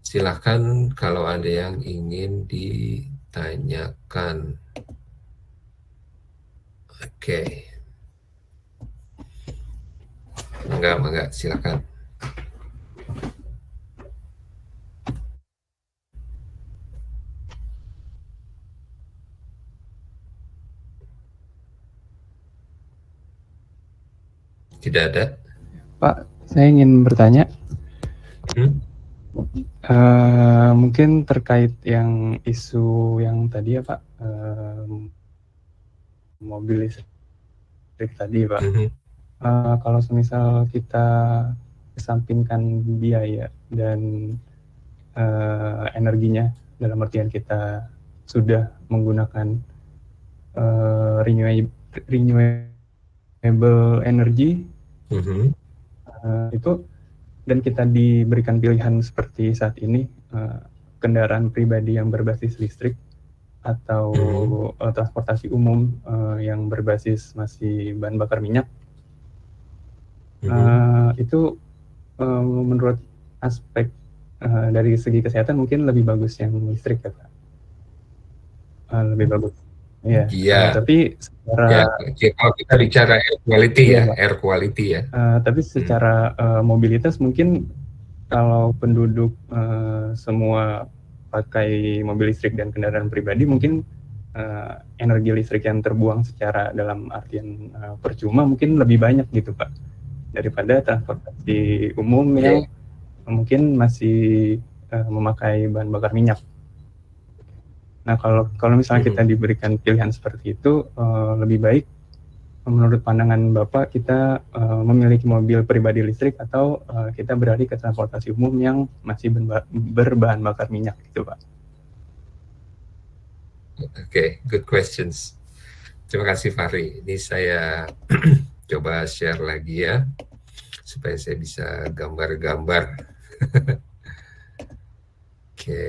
Silakan kalau ada yang ingin ditanyakan. Oke. Mangga, silakan. Tidak ada. Pak, saya ingin bertanya. Mungkin terkait yang isu yang tadi ya Pak, mobil listrik tadi Pak. Kalau semisal kita kesampingkan biaya dan energinya, dalam artian kita sudah menggunakan renewable energy, itu, dan kita diberikan pilihan seperti saat ini, kendaraan pribadi yang berbasis listrik atau transportasi umum yang berbasis masih bahan bakar minyak, itu menurut aspek dari segi kesehatan mungkin lebih bagus yang listrik ya Pak, lebih bagus. Iya. Tapi secara kalau kita bicara air quality air quality ya. Tapi secara mobilitas mungkin kalau penduduk semua pakai mobil listrik dan kendaraan pribadi, mungkin energi listrik yang terbuang secara dalam artian percuma mungkin lebih banyak gitu Pak, daripada transportasi umum yang mungkin masih memakai bahan bakar minyak. Nah, kalau misalnya kita diberikan pilihan seperti itu, lebih baik menurut pandangan Bapak kita memiliki mobil pribadi listrik atau kita beralih ke transportasi umum yang masih berbahan bakar minyak gitu Pak. Oke, good questions. Terima kasih Fahri. Ini saya coba share lagi ya, supaya saya bisa gambar-gambar. Oke.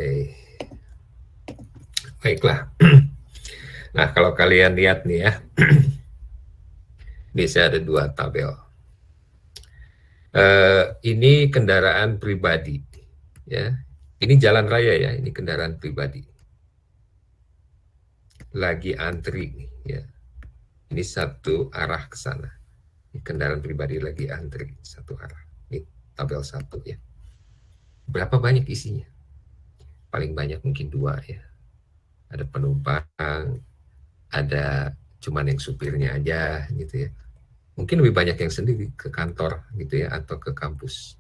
Baiklah. Nah, kalau kalian lihat nih ya, di sini ada dua tabel. Ini kendaraan pribadi, ya. Ini jalan raya ya, ini kendaraan pribadi. Lagi antri nih, ya. Ini satu arah ke sana. kendaraan pribadi lagi antri satu arah. Ini tabel 1 ya. Berapa banyak isinya? Paling banyak mungkin 2 ya. Ada penumpang, ada cuman yang supirnya aja gitu ya. Mungkin lebih banyak yang sendiri ke kantor gitu ya, atau ke kampus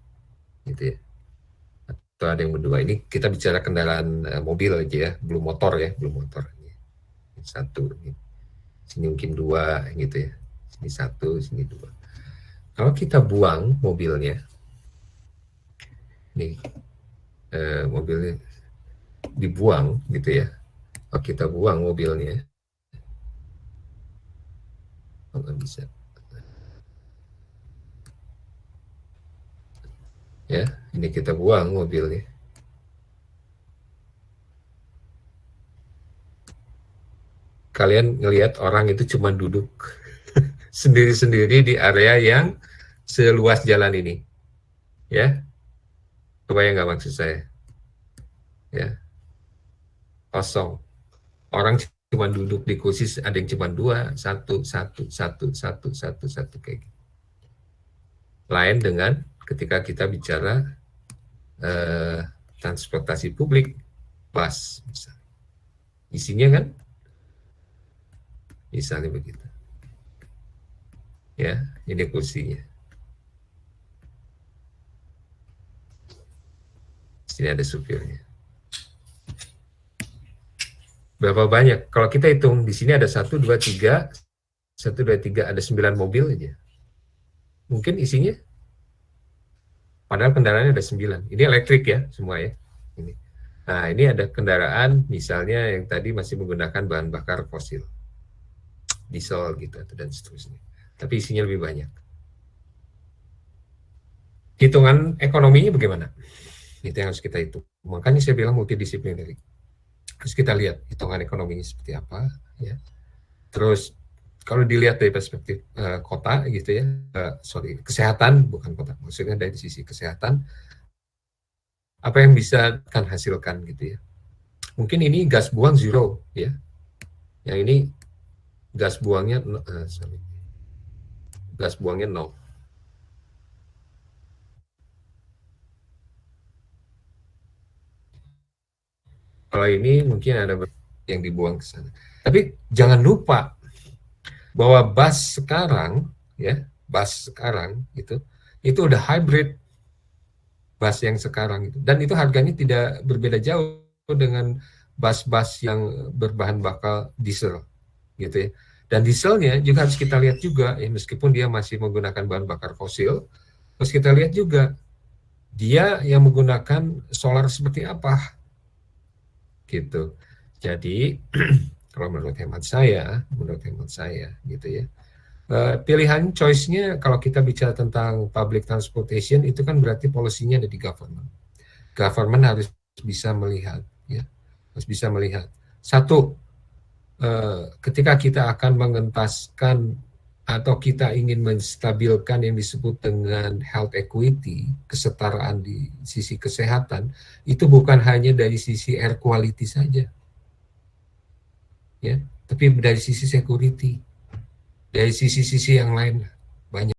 gitu ya. Atau ada yang berdua. Ini kita bicara kendaraan mobil aja ya, belum motor ya, belum motor. Ini 1, ini. Sini mungkin 2 gitu ya. Sini 1, sini 2. Kalau kita buang mobilnya, nih mobilnya dibuang gitu ya. Kalau kita buang mobilnya, nggak bisa. Ya, ini kita buang mobilnya. Kalian ngelihat orang itu cuma duduk sendiri-sendiri di area yang seluas jalan ini. Ya, kebayang nggak maksud saya? Ya, kosong. Orang cuma duduk di kursi, ada yang cuma 2, 1, 1, 1, 1, 1, 1 kayak gitu. Lain dengan ketika kita bicara transportasi publik, bus misalnya. Isinya kan misalnya begitu. Ya, ini kursinya. Sini ada supirnya. Berapa banyak? Kalau kita hitung di sini ada 1, 2, 3, 1, 2, 3, ada 9 mobil aja. Mungkin isinya, padahal kendaraannya ada 9. Ini elektrik ya semua ya. Ini. Nah, ini ada kendaraan misalnya yang tadi masih menggunakan bahan bakar fosil, diesel gitu dan seterusnya. Tapi isinya lebih banyak. Hitungan ekonominya bagaimana? Itu yang harus kita hitung. Makanya saya bilang multidisipliner. Harus kita lihat hitungan ekonominya seperti apa, ya. Terus kalau dilihat dari perspektif kota gitu ya, kesehatan bukan kota, maksudnya dari sisi kesehatan, apa yang bisa kan hasilkan gitu ya. Mungkin ini gas buang 0 ya, yang ini gas buangnya gas buangnya 0. Kalau ini mungkin ada yang dibuang ke sana. Tapi jangan lupa bahwa bus sekarang ya, bus sekarang itu udah hybrid bus yang sekarang itu, dan itu harganya tidak berbeda jauh dengan bus-bus yang berbahan bakar diesel gitu ya. Dan dieselnya juga harus kita lihat juga ya, meskipun dia masih menggunakan bahan bakar fosil, harus kita lihat juga dia yang menggunakan solar seperti apa gitu. Jadi kalau menurut hemat saya gitu ya, pilihan choice-nya kalau kita bicara tentang public transportation itu kan berarti polisinya ada di government. Government harus bisa melihat ya, harus bisa melihat. Satu, ketika kita akan mengentaskan atau kita ingin menstabilkan yang disebut dengan health equity, kesetaraan di sisi kesehatan, itu bukan hanya dari sisi air quality saja, ya, tapi dari sisi security, dari sisi-sisi yang lain banyak.